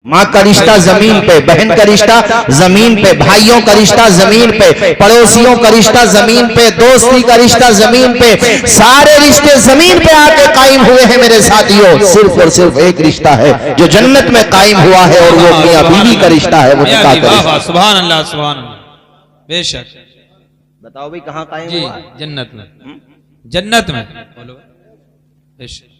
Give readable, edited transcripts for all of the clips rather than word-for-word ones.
माँ का रिश्ता जमीन पे, बहन का रिश्ता जमीन पे, भाइयों का रिश्ता जमीन पे, पड़ोसियों का रिश्ता जमीन पे, दोस्ती का रिश्ता जमीन पे, सारे रिश्ते जमीन पे आके कायम हुए हैं मेरे साथियों। सिर्फ और सिर्फ एक रिश्ता है जो जन्नत में कायम हुआ है और वो मियां बीवी का रिश्ता है, वो निकाह का रिश्ता। सुभान अल्लाह, सुभान अल्लाह। बेशक। बताओ भाई कहाँ कायम हुआ? जन्नत में, जन्नत में। बोलो बेशक।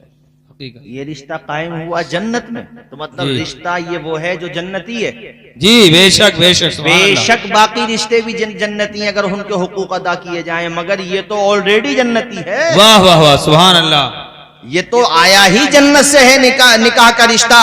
ये रिश्ता कायम हुआ जन्नत में, तो मतलब रिश्ता ये वो है जो जन्नती है। जी बेशक बेशक बेशक बाकी रिश्ते भी जन्नती हैं अगर उनके हुकूक अदा किए जाएं, मगर ये तो ऑलरेडी जन्नती है। वाह वाह वाह, सुभान अल्लाह। ये तो आया ही जन्नत से है निकाह का रिश्ता।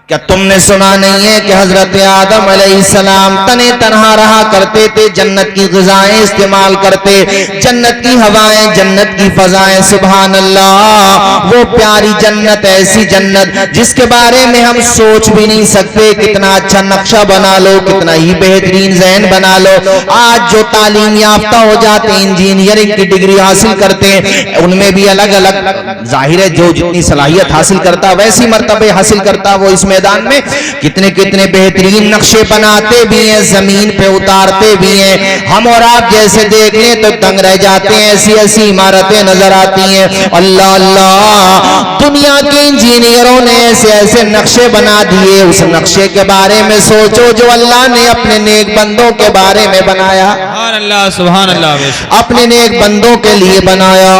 क्या तुमने सुना नहीं है कि हजरत आदम अलैहिस्सलाम तने तनहा रहा करते थे, जन्नत की ग़िज़ाएं इस्तेमाल करते, जन्नत की हवाएं, जन्नत की फ़ज़ाएं। सुभान अल्लाह, वो प्यारी जन्नत, ऐसी जन्नत जिसके बारे में हम सोच भी नहीं सकते। कितना अच्छा नक्शा बना लो, कितना ही बेहतरीन ज़हन बना लो, आज जो तालीम याफ्ता हो जाते, इंजीनियरिंग की डिग्री हासिल करते हैं, उनमें भी अलग अलग, जाहिर है जो जितनी सलाहियत हासिल करता वैसी मर्तबे हासिल करता, वो इस मैदान में कितने कितने बेहतरीन नक्शे बनाते भी हैं, जमीन पे उतारते भी हैं। हम और आप जैसे देख लें तो तंग रह जाते हैं, ऐसी ऐसी इमारतें नजर आती हैं। अल्लाह अल्लाह, दुनिया के इंजीनियरों ने ऐसे ऐसे नक्शे बना दिए। उस नक्शे के बारे में सोचो जो अल्लाह ने अपने नेक बंदों के बारे में बनाया। सुभान अल्लाह, सुभान अल्लाह। अपने नेक बंदों के लिए बनाया।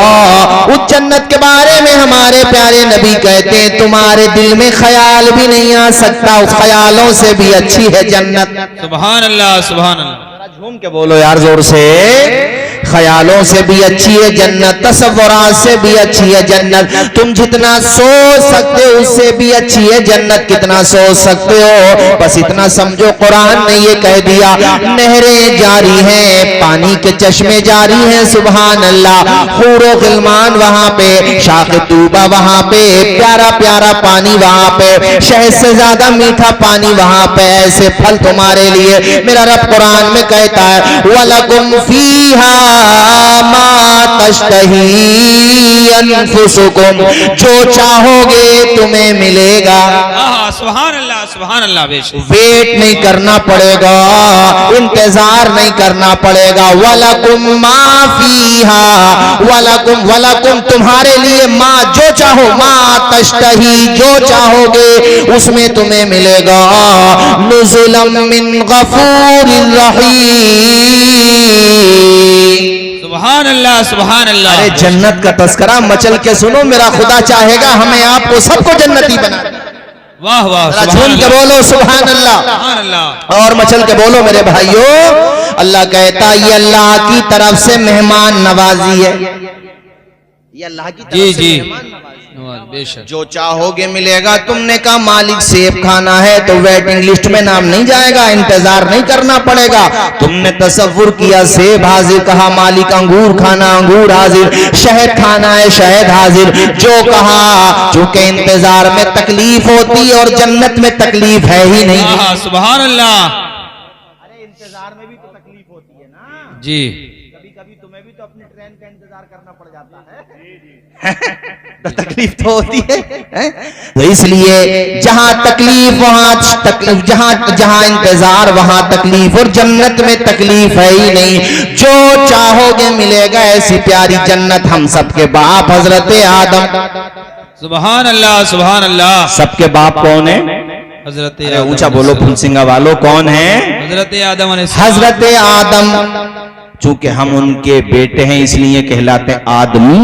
उस जन्नत के बारे में हमारे प्यारे नबी कहते हैं, तुम्हारे दिल में ख्याल भी नहीं आ सकता, उस ख्यालों से भी अच्छी है जन्नत। सुभान अल्लाह, सुभान अल्लाह। झूम के बोलो यार जोर से। ख्यालों से भी अच्छी है जन्नत, तसव्वुरात से भी अच्छी है जन्नत। तुम जितना सोच सकते हो उससे भी अच्छी है जन्नत। कितना सोच सकते हो, बस इतना समझो, कुरान ने ये कह दिया, नहरें जारी हैं, पानी के चश्मे जारी हैं। सुभान अल्लाह, हूरो गिलमान वहां पे, शाख तूबा वहां पे, प्यारा प्यारा पानी वहां पे, शहद से ज्यादा मीठा पानी वहां पे, ऐसे फल तुम्हारे लिए मेरा रब कुरान में कहता है, वलकुम फीहा मा तश्तही अनफुसुकुम, जो चाहोगे तुम्हें मिलेगा। सुभान अल्लाह, सुभान अल्लाह। वेट नहीं करना पड़ेगा, इंतजार नहीं करना पड़ेगा। वलकुम मा फीहा, वलकुम वलकुम तुम्हारे लिए, माँ जो चाहो, मा तश्तही जो चाहोगे उसमें तुम्हें मिलेगा। नुज़ुलम मिन गफूरिर रहीम। सुभान अल्लाह, सुभान अल्लाह। अरे जन्नत का तस्करा मचल के सुनो, मेरा खुदा चाहेगा हमें आपको सबको जन्नती बना। वाह वाह, झूम के बोलो सुभान अल्लाह, सुभान अल्लाह। और मचल के बोलो मेरे भाइयों। अल्लाह कहता ये अल्लाह की तरफ से मेहमान नवाजी है, ये अल्लाह की तरफ से मेहमान नवाजी। बेशक, जो चाहोगे मिलेगा। तुमने कहा मालिक सेब खाना है तो वेटिंग लिस्ट में नाम नहीं जाएगा, इंतजार नहीं करना पड़ेगा। तुमने तसव्वुर किया सेब हाजिर, कहा मालिक अंगूर खाना, अंगूर हाजिर, शहद खाना है, शहद हाजिर। जो कहा, चूंकि इंतजार में तकलीफ होती है और जन्नत में तकलीफ है ही नहीं। सुभान अल्लाह। अरे इंतजार में भी तो तकलीफ होती है ना जी। कभी कभी तुम्हें भी तो अपनी ट्रेन का इंतजार करना पड़ जाता है। तो तकलीफ तो होती है। तो इसलिए जहां तकलीफ वहां तकलीफ, जहां इंतजार वहां तकलीफ, और जन्नत में तकलीफ है ही नहीं। जो चाहोगे मिलेगा, ऐसी प्यारी जन्नत। हम सबके बाप हजरत आदम। सुभान अल्लाह, सुभान अल्लाह। सबके बाप कौन है? हजरत, ऊंचा बोलो फुल सिंगा वालों, कौन है? हजरत आदम। हजरत आदम। चूंकि हम उनके बेटे हैं इसलिए कहलाते हैं आदमी।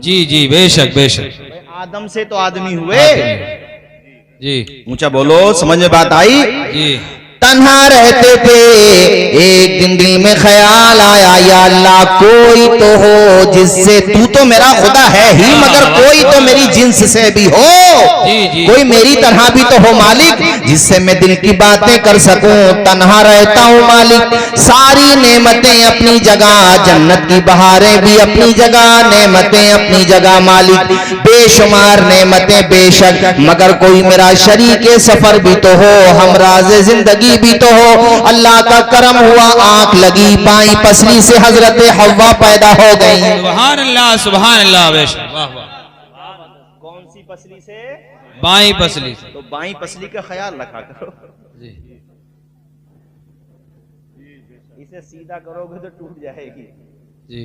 जी जी, बेशक बेशक। आदम से तो आदमी हुए। जी, ऊंचा बोलो, समझ में बात आई? जी। तन्हा रहते थे, एक दिन दिल में ख्याल आया, या अल्लाह कोई तो हो जिससे, तू तो मेरा खुदा है ही, मगर कोई तो मेरी जिन्स से भी हो। जी जी। कोई मेरी तरह भी तो हो मालिक, जिससे मैं दिल की बातें कर सकूं। तन्हा रहता हूं मालिक, सारी नेमतें अपनी जगह, जन्नत की बहारें भी अपनी जगह, नेमतें अपनी जगह मालिक, बेशुमार नेमतें बेशक, मगर कोई मेरा शरीके सफर भी तो हो, हमराज़े जिंदगी भी तो हो। अल्लाह का करम हुआ, आंख लगी, बाई पसली से हजरत हव्वा पैदा हो गई। सुभान अल्लाह, सुभान अल्लाह। बेशक, वाह वाह। कौन सी पसली से? बाई पसली से। तो बाई पसली का ख्याल रखा करो। जी इसे सीधा करोगे तो टूट जाएगी। जी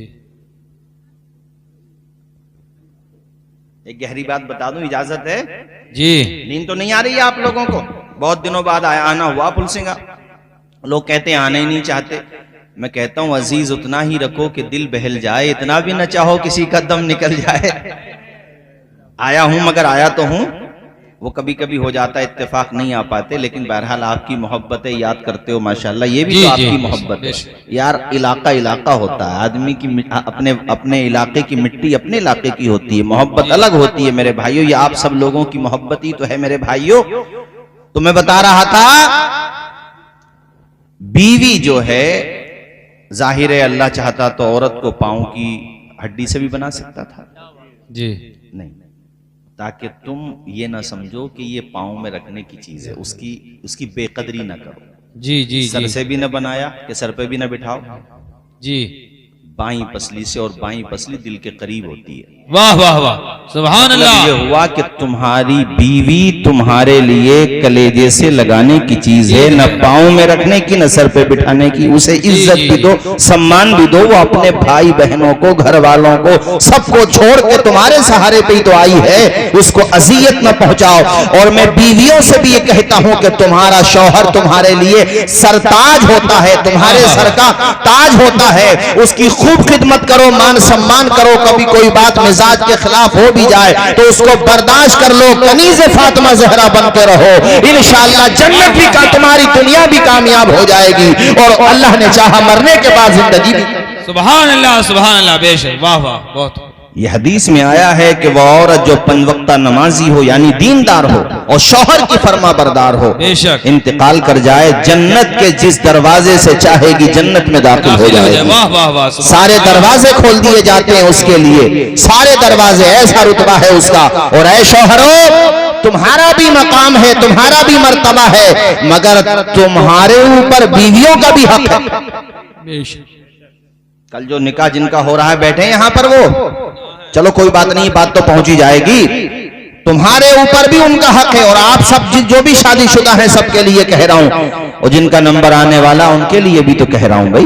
एक गहरी बात बता दूं, इजाजत है? जी नींद तो नहीं आ रही है आप लोगों को? बहुत दिनों बाद आना हुआ पुलसिंगा। लोग कहते हैं आने ही नहीं चाहते। मैं कहता हूं अजीज उतना ही रखो कि दिल बहल जाए, इतना भी न चाहो किसी का दम निकल जाए। आया हूं मगर आया तो हूं। वो कभी कभी हो जाता है, इत्तेफाक नहीं आ पाते, लेकिन बहरहाल आपकी मोहब्बत है, याद करते हो माशाल्लाह, ये भी जी, तो आपकी जी, मोहब्बत है बेशक। यार। इलाका इलाका होता है, आदमी की अपने अपने इलाके की मिट्टी अपने इलाके की होती है, मोहब्बत अलग होती है मेरे भाइयों। ये आप सब लोगों की मोहब्बत ही तो है मेरे भाइयों। तो मैं बता रहा था, बीवी जो है जाहिर है अल्लाह चाहता तो औरत को पांव की हड्डी से भी बना सकता था। जी नहीं, ताकि तुम ये ना समझो कि ये पांव में रखने की चीज है, उसकी बेकदरी ना करो। जी जी सर जी से भी ना बनाया कि सर पे भी ना बिठाओ। जी बाई पसली से, और बाई पसली दिल के करीब होती है। वाह वाह वाह सुभान मतलब अल्लाह। ये हुआ कि तुम्हारी बीवी तुम्हारे लिए कलेजे से लगाने की चीज है, न पाँव में रखने की न सर पे बिठाने की। उसे इज्जत भी दो, सम्मान भी दो। वो अपने भाई बहनों को, घर वालों को, सबको छोड़ के तुम्हारे सहारे पे ही तो आई है, उसको अजियत न पहुंचाओ। और मैं बीवियों से भी ये कहता हूं कि तुम्हारा शौहर तुम्हारे लिए सरताज होता है, तुम्हारे सर का ताज होता है। उसकी खूब खिदमत करो, मान सम्मान करो। कभी कोई बात मिजाज के खिलाफ हो भी जाए तो उसको बर्दाश्त कर लो, कनीज़े फातिमा ज़हरा बनते रहो। इंशाअल्लाह जन्नत भी का, तुम्हारी दुनिया भी कामयाब हो जाएगी, और अल्लाह ने चाहा मरने के बाद जिंदगी भी। सुभान अल्लाह बेशक। वाह वाह बहुत। ये हदीस में आया है कि वह औरत जो पंचवक्ता नमाजी हो यानी दीनदार हो और शौहर की फरमा बरदार हो, बेशक इंतकाल कर जाए, जन्नत के जिस दरवाजे से चाहेगी जन्नत में दाखिल हो जाएगी। वाह वाह वाह। सारे दरवाजे खोल दिए जाते हैं उसके लिए, सारे दरवाजे, ऐसा रुतबा है उसका। और ऐ शौहरों, तुम्हारा भी मकाम है, तुम्हारा भी मर्तबा है, मगर तुम्हारे ऊपर बीवियों का भी हक है। बेशक। कल जो निकाह जिनका हो रहा है बैठे यहां पर, वो चलो कोई बात नहीं, बात तो पहुंची जाएगी। तुम्हारे ऊपर भी उनका हक है, और आप सब जो भी शादीशुदा हैं सबके लिए कह रहा हूं, और जिनका नंबर आने वाला उनके लिए भी तो कह रहा हूं भाई,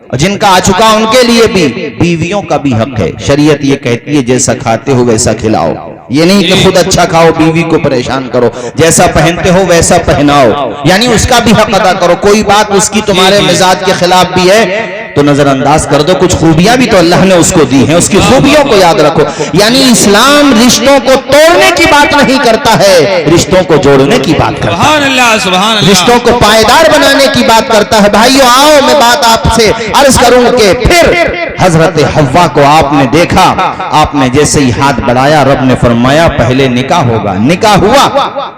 और जिनका आ चुका उनके लिए भी। बीवियों का भी हक है। शरीयत ये कहती है जैसा खाते हो वैसा खिलाओ। ये नहीं कि खुद अच्छा खाओ बीवी को परेशान करो, जैसा पहनते हो वैसा पहनाओ, यानी उसका भी हक अदा करो। कोई बात उसकी तुम्हारे मिजाज के खिलाफ भी है तो नजरअंदाज कर दो, कुछ खूबियां भी तो अल्लाह ने उसको दी हैं, उसकी खूबियों को याद रखो। यानी इस्लाम रिश्तों को तोड़ने की बात नहीं करता है, रिश्तों को जोड़ने की बात करता है, सुभान अल्लाह सुभान अल्लाह। रिश्तों को पायदार बनाने की बात करता है। भाइयों आओ, मैं बात आपसे अर्ज करूं कि फिर हजरत हव्वा को आपने देखा, आपने जैसे ही हाथ बढ़ाया, रब ने फरमाया पहले निकाह होगा। निकाह हुआ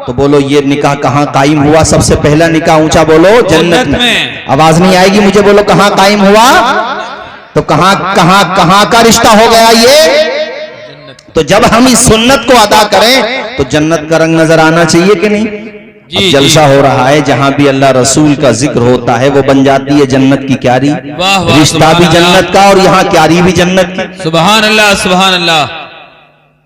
तो बोलो ये निकाह कहां कायम हुआ? सबसे पहला निकाह ऊंचा बोलो जन्नत में। आवाज नहीं आएगी मुझे, बोलो कहां कायम हुआ? तो कहां कहां कहां का रिश्ता हो गया ये? तो जब हम इस सुन्नत को अदा करें तो जन्नत का रंग नजर आना चाहिए कि नहीं? अब जलसा हो रहा है, जहां भी अल्लाह रसूल का जिक्र होता है वो बन जाती है जन्नत की क्यारी। रिश्ता भी जन्नत का और यहाँ क्यारी भी जन्नत की। सुभान अल्लाह सुभान अल्लाह।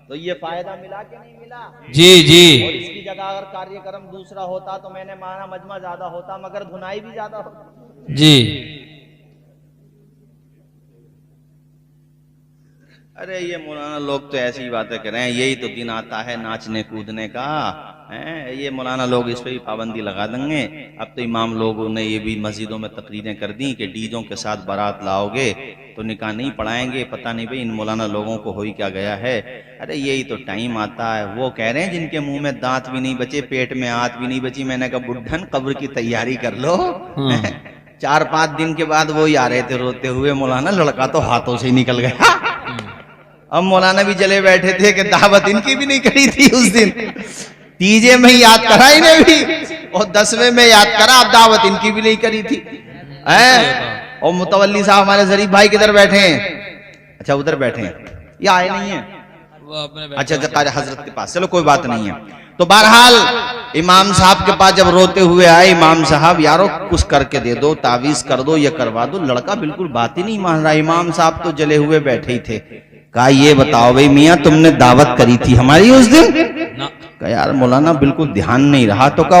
तो ये फायदा मिला कि नहीं मिला? जी जी। और इसकी जगह अगर कार्यक्रम दूसरा होता तो मैंने माना मजमा ज्यादा होता, मगर धुनाई भी ज्यादा होता। जी। अरे ये मौलाना लोग तो ऐसी बातें कर रहे हैं, यही तो दिन आता है नाचने कूदने का है। ये मौलाना लोग इस पे भी पाबंदी लगा देंगे। अब तो इमाम लोगों ने ये भी मस्जिदों में तकरीरें कर दी कि डीजों के साथ बारात लाओगे तो निकाह नहीं पढ़ाएंगे। पता नहीं भाई इन मौलाना लोगों को हो ही क्या गया है। अरे यही तो टाइम आता है। वो कह रहे हैं जिनके मुंह में दांत भी नहीं बचे, पेट में आंत भी नहीं बची। मैंने कहा बुढ़न कब्र की तैयारी कर लो। 4-5 दिन के बाद वो ही आ रहे थे रोते हुए, मौलाना लड़का तो हाथों से ही निकल गया। अब मौलाना भी चले बैठे थे कि दावत इनकी भी नहीं करी थी उस दिन। तीजे में याद करा इन्हें भी, और 10वें में याद करा, अब दावत इनकी भी नहीं करी थी। और मुतवल्ली साहब हमारे जरीफ भाई किधर बैठे हैं? अच्छा उधर बैठे हैं, ये आए नहीं है। अच्छा हजरत के पास, चलो कोई बात नहीं है। तो बहरहाल इमाम साहब के पास जब रोते हुए आए, इमाम साहब यारो कुछ करके दे दो, तावीज कर दो, ये करवा दो। लड़का बिल्कुल बात ही नहीं मान रहा। इमाम साहब तो जले हुए बैठे ही थे। कहा ये बताओ भाई मियाँ, तुमने दावत करी थी हमारी उस दिन? कहा यार मौलाना बिल्कुल ध्यान नहीं रहा, तो कहा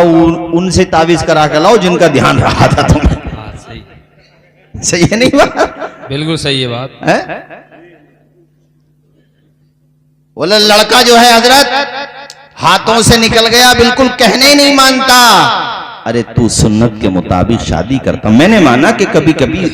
उनसे तावीज करा के लाओ जिनका ध्यान रहा था तुम्हें। हाँ, सही सही है नहीं बात? बिल्कुल सही है बात है? बोले लड़का जो है हजरत हाथों से निकल गया, बिल्कुल कहने ही नहीं मानता। अरे तू सुन्नत के मुताबिक शादी करता। मैंने माना कि कभी कभी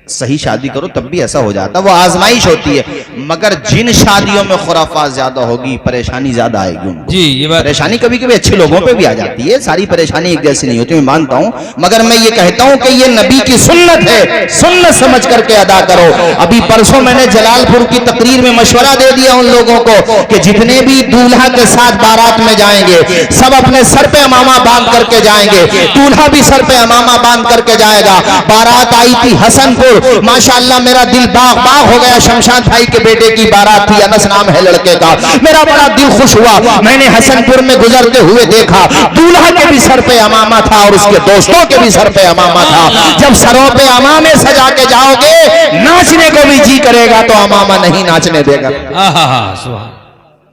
सही शादी करो तब भी ऐसा हो जाता, वो आजमाइश होती है, मगर जिन शादियों में खुराफात ज्यादा होगी परेशानी ज्यादा आएगी उनको। जी, ये बात परेशानी कभी कभी अच्छे लोगों पे भी आ जाती है, सारी परेशानी एक जैसी नहीं होती, मैं मानता हूं, मगर मैं ये कहता हूं कि ये नबी की सुन्नत है, सुन्नत समझ करके अदा करो। अभी परसों मैंने जलालपुर की तकरीर में मशवरा दे दिया उन लोगों को कि जितने भी दूल्हा के साथ बारात में जाएंगे सब अपने सर पे अमामा बांध करके जाएंगे, दूल्हा भी सर पे अमामा बांध करके जाएगा। बारात आई थी हसनपुर, माशाअल्लाह मेरा दिल बाग बाग हो गया। शमशाद भाई के बेटे की बारात थी, अनस नाम है लड़के का, मेरा बड़ा दिल खुश हुआ। मैंने हसनपुर में गुजरते हुए देखा दूल्हा के भी सर पे अमामा था और उसके दोस्तों के भी सर पे अमामा था। जब सरों पे अमामे सजा के जाओगे नाचने को भी जी करेगा तो अमामा नहीं नाचने देगा। सुभान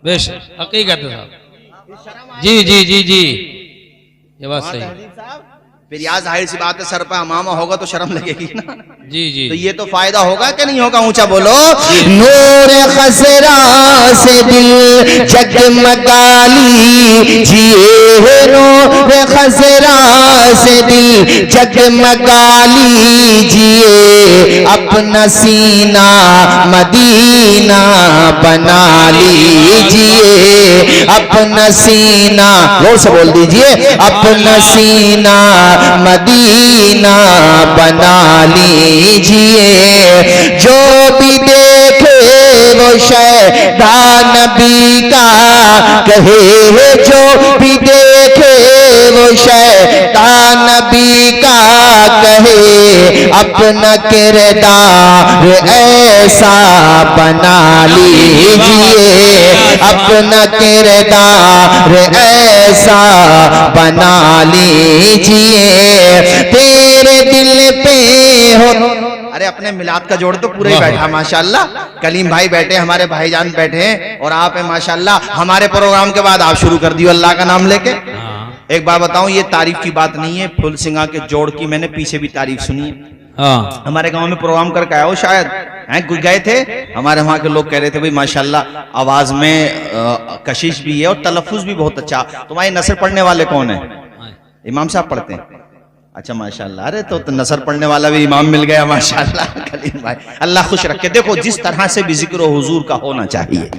बेशक हकीकत है साहब। जी जी जी जी, ये बात सही है। फिर यार जाहिर सी बात है सर पे अमामा होगा तो शर्म लगेगी ना। जी जी, तो ये तो फायदा होगा कि नहीं होगा? ऊंचा बोलो। नूर खसरा से दिल जगमगाली जिए, नूर खसरा से दिल जगमगाली जिए, अपना सीना मदीना बना लीजिए, अपना सीना जोर से बोल दीजिए, अपना सीना मदीना बना लीजिए। जो भी देखे वो शैदा नबी का कहे, जो भी देखे वो शैदा नबी का कहे, अपना किरदार ऐसा बना लीजिए, अपना किरदार ऐसा बना लीजिए। तेरे दिल पे हो, अरे अपने मिलाद का जोड़ तो पूरा ही बैठा माशाल्लाह। कलीम भाई बैठे, हमारे भाईजान बैठे हैं और आप है माशाल्लाह। हमारे प्रोग्राम के बाद आप शुरू कर दियो अल्लाह का नाम लेके। एक बात बताऊं, ये तारीफ की बात नहीं है, फुल सिंगा के जोड़ की मैंने पीछे भी तारीफ सुनी है। हमारे गांव में प्रोग्राम करके आया हो शायद, हैं गए थे हमारे वहां के लोग कह रहे थे भाई माशाल्लाह आवाज में कशिश भी है और तलफ्फुज भी बहुत अच्छा। तुम्हारे नसर पढ़ने वाले कौन है? इमाम साहब पढ़ते हैं? अच्छा माशाल्लाह। अरे तो नसर पढ़ने वाला भी इमाम मिल गया माशाल्लाह। कलीम भाई अल्लाह खुश रखे। देखो जिस तरह से भी जिक्र हुजूर का होना चाहिए।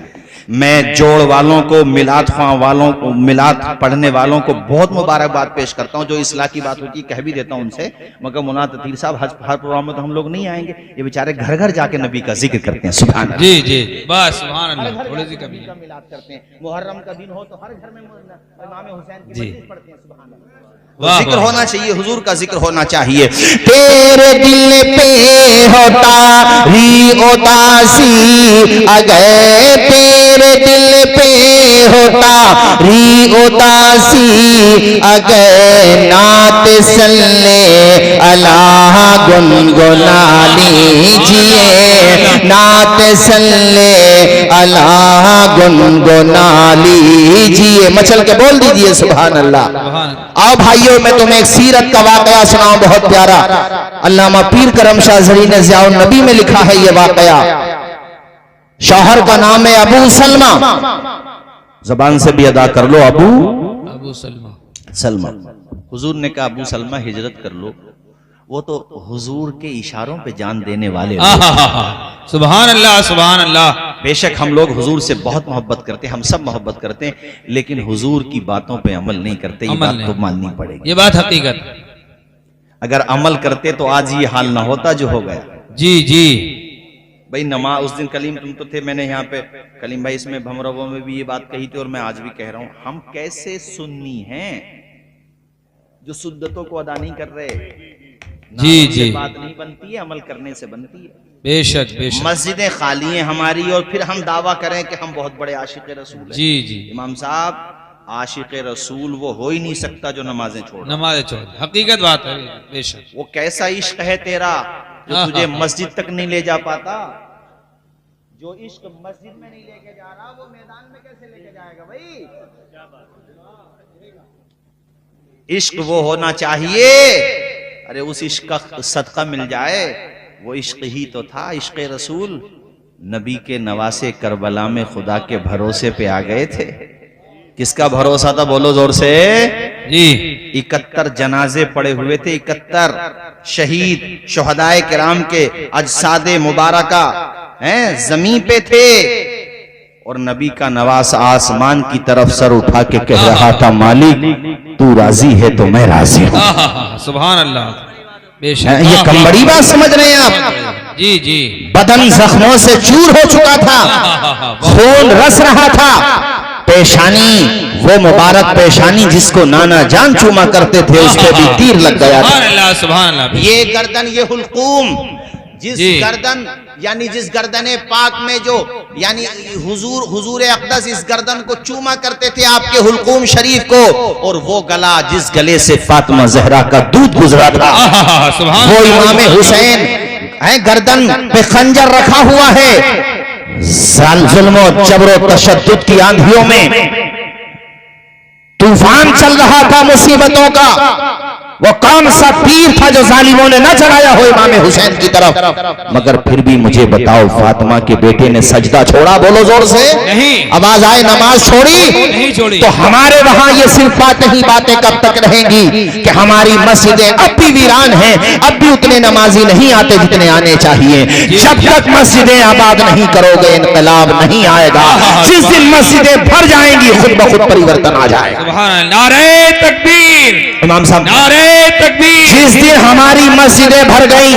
मैं जोड़ वालों को, मिलाद ख्वां वालों को, मिलाद पढ़ने वालों को बहुत मुबारकबाद पेश करता हूं। जो इस्लाह की बात होती है कह भी देता हूं उनसे, मगर मुन्ना ततीर साहब हर प्रोग्राम में तो हम लोग नहीं आएंगे, ये बेचारे घर घर जाके नबी का जिक्र करते हैं। सुभान अल्लाह। जी जी, बस सुभान अल्लाह। थोड़ी सी कमी है, मिलाद करते हैं। मुहर्रम का दिन हो तो हर घर में इमाम हुसैन की मजलिस पढ़ते हैं। सुभान अल्लाह। जिक्र होना चाहिए, हुजूर का जिक्र होना चाहिए। तेरे दिल पे होता री उदासी अगर, तेरे दिल पे होता री उदासी अगर, नात सल्ले अल्लाह गुनगुना लीजिए, नात सल्ले अल्लाह गुनगुना लीजिए। मचल के बोल दीजिए सुभान अल्लाह। आओ भाइयों, मैं तुम्हें एक सीरत का वाकया सुनाऊं बहुत प्यारा। अल्लामा पीर करम शाह ज़रीन ज़ियाउन नबी में लिखा है ये वाकया। शौहर का नाम है अबू सलमा, जबान से भी अदा कर लो, अबू सलमा। हुजूर ने कहा अबू सलमा हिजरत कर लो, वो तो हुजूर के इशारों पे जान देने वाले। सुभान अल्लाह सुभान अल्लाह। बेशक हम लोग हुजूर से बहुत मोहब्बत करते हैं, हम सब मोहब्बत करते हैं, लेकिन हुजूर की बातों पे अमल नहीं करते। ये बात तो माननी पड़ेगी, ये बात हकीकत। अगर अमल करते तो आज ये हाल ना होता जो हो गया। जी जी भाई नमाज उस दिन कलीम तुम तो थे, मैंने यहाँ पे कलीम भाई इसमें भमरवों में भी ये बात कही थी और मैं आज भी कह रहा हूँ, हम कैसे सुन्नी हैं जो सुन्नतों को अदा नहीं कर रहे। जी जी, बात नहीं बनती है, अमल करने से बनती है। बेशक बेशक। मस्जिदें खाली हैं हमारी और फिर हम दावा करें कि हम बहुत बड़े आशिक रसूल हैं। जी जी, इमाम साहब आशिक रसूल वो हो ही नहीं सकता जो नमाजें छोड़, नमाजें छोड़, हकीकत बात है। बेशक। वो कैसा इश्क है तेरा जो तुझे मस्जिद तक नहीं ले जा पाता, जो इश्क मस्जिद में नहीं लेके जा रहा वो मैदान में कैसे लेके जाएगा भाई। इश्क वो होना चाहिए, अरे उस इश्क का सदका मिल जाए, वो इश्क ही तो था इश्क रसूल। नबी के नवासे करबला में खुदा के भरोसे पे आ गए थे। किसका भरोसा था बोलो जोर से जी। 71 जनाजे पड़े हुए थे, 71 शहीद शुहदाए किराम के अजसादे मुबारका हैं जमीन पे थे, और नबी का नवास आसमान की तरफ सर उठा के कह रहा था मालिक तू राजी है तो मैं राजी हूं। सुभान अल्लाह। ये कम बड़ी बात समझ रहे हैं आप। जी जी। बदन जख्मों से चूर हो चुका था, खून रस रहा था, पेशानी वो मुबारक पेशानी जिसको नाना जान चूमा करते थे उस पे भी तीर लग गया था। सुभान अल्लाह। ये गर्दन, ये हुल्कूम, जिस गर्दन यानी जिस गर्दने पाक में जो यानी हुजूर अक़दस इस गर्दन को चूमा करते थे आपके हुल्कूम शरीफ को, और वो गला जिस गले से फातिमा जहरा का दूध गुजरा था, वो इमाम हुसैन है, गर्दन पे खंजर रखा हुआ है। जुल्म जबरो तशद्दुद की आंधियों में तूफान चल रहा था मुसीबतों का, वो कौन सा तीर था जो जालिमों ने न चढ़ाया हो इमाम हुसैन की तरफ। मगर फिर भी मुझे बताओ फातिमा के बेटे ने सजदा छोड़ा बोलो जोर से नहीं। आवाज आए नमाज नहीं छोड़ी। तो हमारे वहां ये सिर्फ बातें कब तक रहेंगी कि हमारी मस्जिदें अब भी वीरान हैं, अब भी उतने नमाजी नहीं आते जितने आने चाहिए। जब तक मस्जिदें आबाद नहीं करोगे इनकलाब नहीं आएगा। जिस दिन मस्जिदें भर जाएंगी खुद ब खुद परिवर्तन आ जाएगा। नारे तकबीर। इमाम साहब नारे तकबीर। जिस दिन हमारी मस्जिदें भर गई,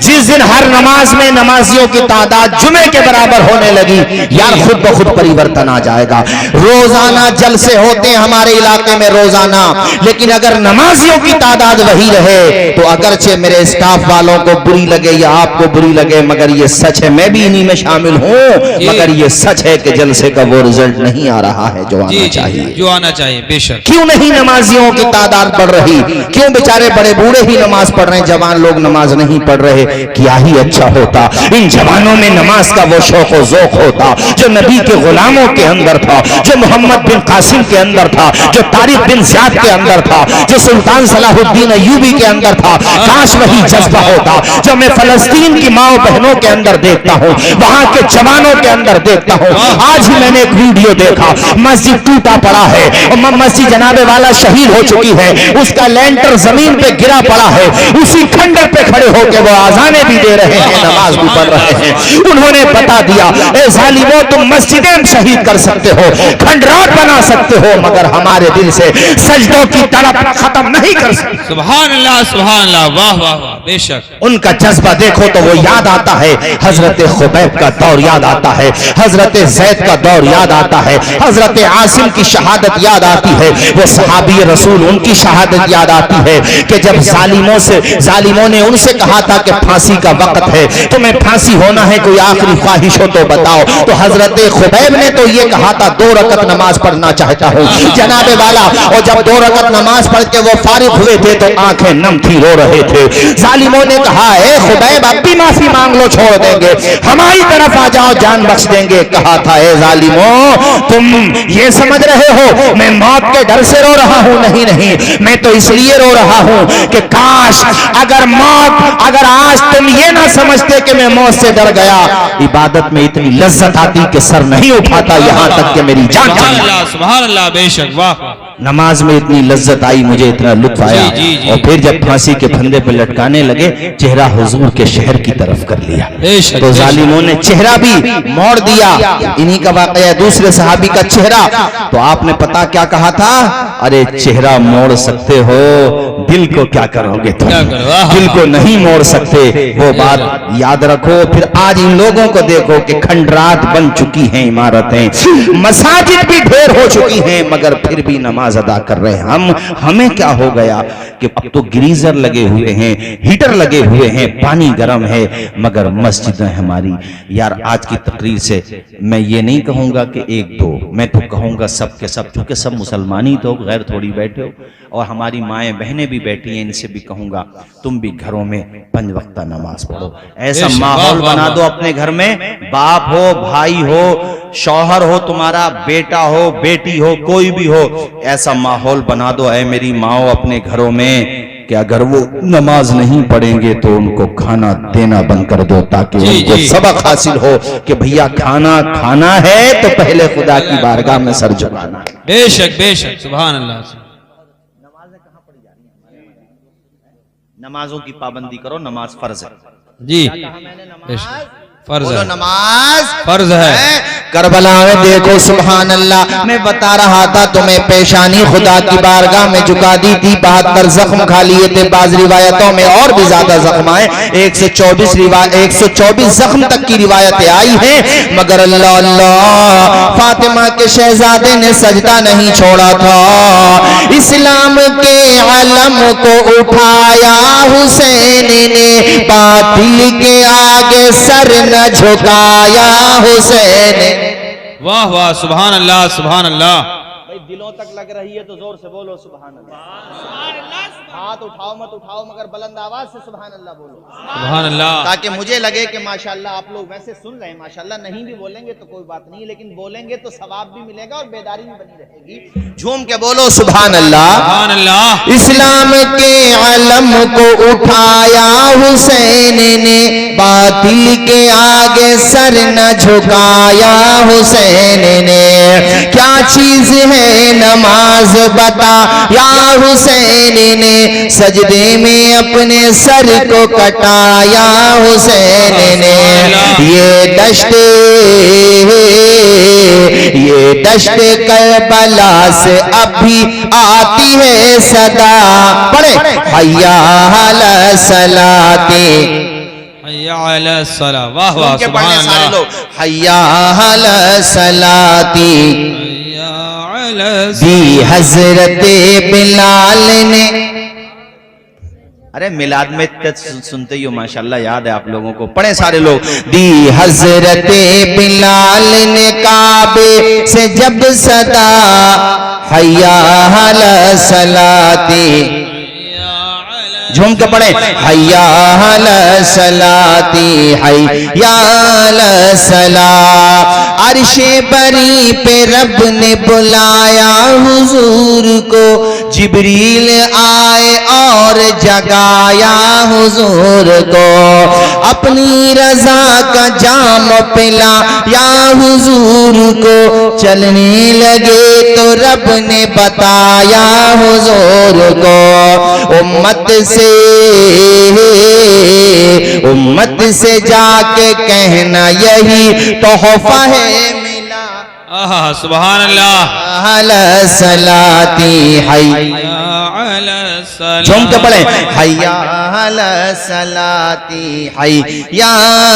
जिस दिन हर नमाज में नमाजियों की तादाद जुमे के बराबर होने लगी, यार खुद ब खुद परिवर्तन आ जाएगा। रोजाना जलसे होते हैं हमारे इलाके में रोजाना, लेकिन अगर नमाजियों की तादाद वही रहे तो अगरचे मेरे स्टाफ वालों को बुरी लगे या आपको बुरी लगे, मगर ये सच है, मैं भी इन्हीं में शामिल हूं, मगर ये सच है कि जलसे का वो रिजल्ट नहीं आ रहा है जो आना चाहिए, जो आना चाहिए। बेशक क्यों नहीं नमाजियों की तादाद बढ़ रही? क्यों बेचारे बड़े बूढ़े ही नमाज पढ़ रहे हैं, जवान लोग नमाज नहीं पढ़ रहे? क्या ही अच्छा होता इन जवानों में नमाज का वो शौक और ज़ौक़ होता जो नबी के गुलामों के अंदर था, जो मोहम्मद बिन कासिम के अंदर था, जो तारिक बिन ज़ियाद के अंदर था, जो सुल्तान सलाहुद्दीन अय्यूबी के अंदर था। काश वही जज्बा होता जो मैं फलस्तीन की माओ बहनों के अंदर देखता हूँ, वहां के जवानों के अंदर देखता हूँ। आज ही मैंने एक वीडियो देखा, मस्जिद टूटा पड़ा है और मस्जिद जनाबे वाला शहीद हो चुकी है, उसका लेंटर जमीन पे गिरा पड़ा है, उसी खंडर पे खड़े होकर वो आजाने भी दे रहे हैं, नमाज भी पढ़ रहे हैं। उन्होंने बता दिया ए जालिमों तुम मस्जिदें शहीद कर सकते हो, खंडरात बना सकते हो, मगर हमारे दिल से सजदों की तड़प खत्म नहीं कर सकते। सुभान अल्लाह, सुभान अल्लाह, वाह वाह वाह। बेशक उनका जज्बा देखो तो वो याद आता है, हजरत खुबैब का दौर याद आता है, हजरत जैद का दौर याद आता है, हजरत आसिम की शहादत याद आती है, वो सहाबी रसूल उनकी शहादत याद आती है कि जब जालिमों ने उनसे कहा था कि फांसी का वक्त है, तुम्हें फांसी होना है, कोई आखिरी ख्वाहिश हो तो बताओ। तो हजरत खुबैब ने तो ये कहा था 2 रकत नमाज पढ़ना चाहता हूँ जनाबे वाला, और जब 2 रकत नमाज पढ़ के वो फारिग हुए थे तो आंखें नम थी, रो रहे थे। जालिमों ने कहा है खुबैब अब भी माफी मांग लो, छोड़ देंगे, हमारी तरफ आ जाओ, जान बख्श देंगे। कहा था ए जालिमों तुम ये समझ रहे हो मैं मौत के डर से रो रहा हूँ? नहीं नहीं, मैं तो इसलिए रो रहा हूँ कि काश अगर आज तुम ये ना समझते कि मैं मौत से डर गया, इबादत में इतनी लज्जत आती कि सर नहीं उठाता, यहां तक कि मेरी जान चली। सुभान अल्लाह, बेशक वाह। नमाज में इतनी लज्जत आई, मुझे इतना लुत्फ आया। और फिर जब फांसी के फंदे पर लटकाने लगे, चेहरा हुजूर के शहर की तरफ कर लिया, तो जालिमों ने चेहरा भी मोड़ दिया। इन्हीं का वाकया दूसरे सहाबी का चेहरा, तो आपने पता क्या कहा था? अरे चेहरा मोड़ सकते हो, दिल को क्या करोगे तुम? दिल को नहीं मोड़ सकते, वो बात याद रखो। फिर आज इन लोगों को देखो कि खंडरात बन चुकी हैं इमारतें, मसाजिद भी ढेर हो चुकी हैं, मगर फिर भी नमाज अदा कर रहे हैं। हमें क्या हो गया कि अब तो ग्रीजर लगे हुए हैं, हीटर लगे हुए हैं, पानी गर्म है, मगर मस्जिदें हमारी, यार आज की तकरीर से मैं ये नहीं कहूंगा कि 1-2, मैं तो कहूंगा सब के सब, चूंकि सब मुसलमान ही तो गैर थोड़ी बैठे हो, और हमारी माएं बहनें भी भी बैठी हैं इनसे भी कहूंगा, तुम भी घरों में 5 वक्ता नमाज पढ़ो। ऐसा बेशक, माहौल वाह, बना वाह, दो अपने घर में, बाप हो, भाई हो, शौहर हो, तुम्हारा बेटा हो, बेटी हो, कोई भी हो, ऐसा माहौल बना दो ऐ मेरी माओ अपने घरों में कि अगर वो नमाज नहीं पढ़ेंगे तो उनको खाना देना बंद कर दो, ताकि जी, उनको जी। सबक हासिल हो कि भैया खाना खाना है तो पहले खुदा की बारगाह में सर झुकाना है। बेशक बेशक, सुभान अल्लाह। नमाजों की पाबंदी करो, नमाज फर्ज है। जी बेशक, फर्ज बोलो है, नमाज फर्ज है। करबला में देखो सुभान अल्लाह, मैं बता रहा था तुम्हें, पेशानी खुदा की बारगाह में झुका दी थी, 72 जख्म खा लिए थे, बाज रिवायतों में और भी ज्यादा जख्म आए, 124 जख्म तक की रिवायतें आई हैं, मगर अल्लाह अल्लाह फातिमा के शहजादे ने सजदा नहीं छोड़ा था। इस्लाम के अलम को उठाया हुसैन ने, बातिल के आगे सर न झुकाया हुसैन ने। वाह वाह, सुभान अल्लाह सुभान अल्लाह। भाई दिलों तक लग रही है तो जोर से बोलो सुभान अल्लाह। हाथ उठाओ मत उठाओ, मगर बुलंद आवाज से सुभान अल्लाह बोलो, सुभान अल्लाह। ताकि मुझे लगे कि माशाल्लाह आप लोग वैसे सुन रहे हैं, माशाल्लाह नहीं भी बोलेंगे तो कोई बात नहीं, लेकिन बोलेंगे तो सवाब भी मिलेगा और बेदारी भी बनी रहेगी। झूम के बोलो सुभान अल्लाह। सुभान अल्लाह। इस्लाम के अलम को उठाया हुसैन ने, बातिल के आगे सर न झुकाया हुसैन ने। क्या चीज है नमाज बता या हुसैन ने, सजदे में अपने सर को कटाया हुसैन ने। ये दश्त करबला से अभी आती है सदा, पढ़े हय्या अला सलाती, हय्या अला सला। वाह वाह, सुभान सारे अल्लाह। लोग हय्या अला सलाती हय्या अला दी हजरत बिलाल ने। अरे मिलाद में सुनते ही हो माशाल्लाह, याद है आप लोगों को, पढ़े सारे लोग। दी हजरत बिलाल ने काबे से जब सदा, हय्या अला सलाती, झूम के पढ़े हय्या अला सलाती, हय्या अला सला। अर्शे बरी पे रब ने बुलाया हुजूर को, जिब्रील आए और जगाया हुजूर को, अपनी रजा का जाम पिला या हुजूर को, चलने लगे तो रब ने बताया हुजूर को, उम्मत से जाके कहना यही तोहफा है मिला। आहा, सुभान अल्लाह। अला सलाती हय्या अला सला। झूम के पढ़े हय्या अला सलाती, हय्या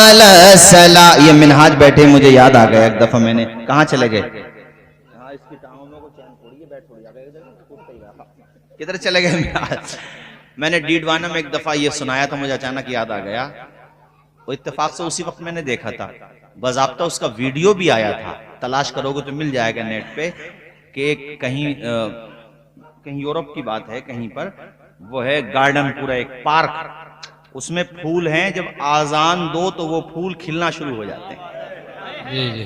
अला सला। ये मिनहाज बैठे मुझे याद आ गया, एक दफा मैंने कहाँ चले गए, इसकी टांगों में को चैन थोड़ी है, बैठ थोड़ी किधर चले गए। मैंने डीडवाना में एक दफा ये सुनाया था, मुझे अचानक याद आ गया, वो इत्तेफाक से उसी वक्त मैंने देखा था, बाज़ाब्ता उसका वीडियो भी आया था, तलाश करोगे तो मिल जाएगा नेट पे, कि कहीं यूरोप की बात है, कहीं पर वो है गार्डन, पूरा एक पार्क, उसमें फूल हैं, जब आजान दो तो वो फूल खिलना शुरू हो जाते हैं। जी जी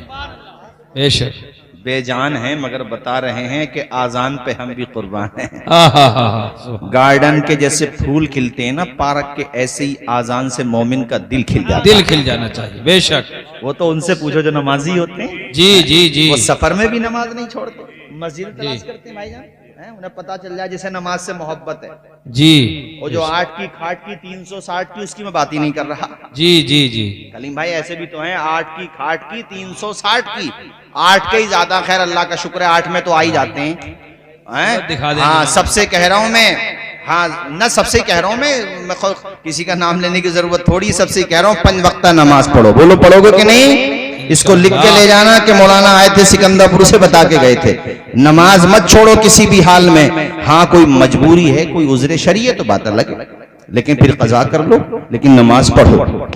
बेशक, बेजान है मगर बता रहे हैं कि आजान पे हम भी कुर्बान हैं। आहा, गार्डन के जैसे फूल खिलते हैं ना पार्क के, ऐसे ही आजान से मोमिन का दिल खिल जाता है। दिल खिल जाना चाहिए, बेशक। वो तो उनसे पूछो जो नमाजी होते हैं, जी जी जी। वो सफर में भी नमाज नहीं छोड़ते, मस्जिद तलाश करते हैं भाईजान, उन्हें पता चल जाए जिसे नमाज से मोहब्बत है। जी। वो जो 8 की खाट की 360 की, उसकी मैं बात ही नहीं कर रहा। जी जी जी। कलीम भाई ऐसे भी तो हैं 8 की खाट की 360 की, 8 के ही ज्यादा, खैर अल्लाह का शुक्र है 8 में तो आ ही जाते हैं। दिखा देंगे। हाँ सबसे कह रहा हूं मैं, हाँ न सबसे कह रहा हूं मैं किसी का नाम लेने की जरूरत थोड़ी, सबसे कह रहा हूं 5 वक्ता नमाज पढ़ो। बोलो पढ़ोगे कि नहीं? इसको लिख के ले जाना कि मौलाना आए थे सिकंदरपुर से बता के गए थे, नमाज मत छोड़ो किसी भी हाल में। हाँ कोई मजबूरी है, कोई उज़्र शरई है तो बात अलग है, लेकिन फिर कज़ा कर लो, लेकिन नमाज पढ़ो।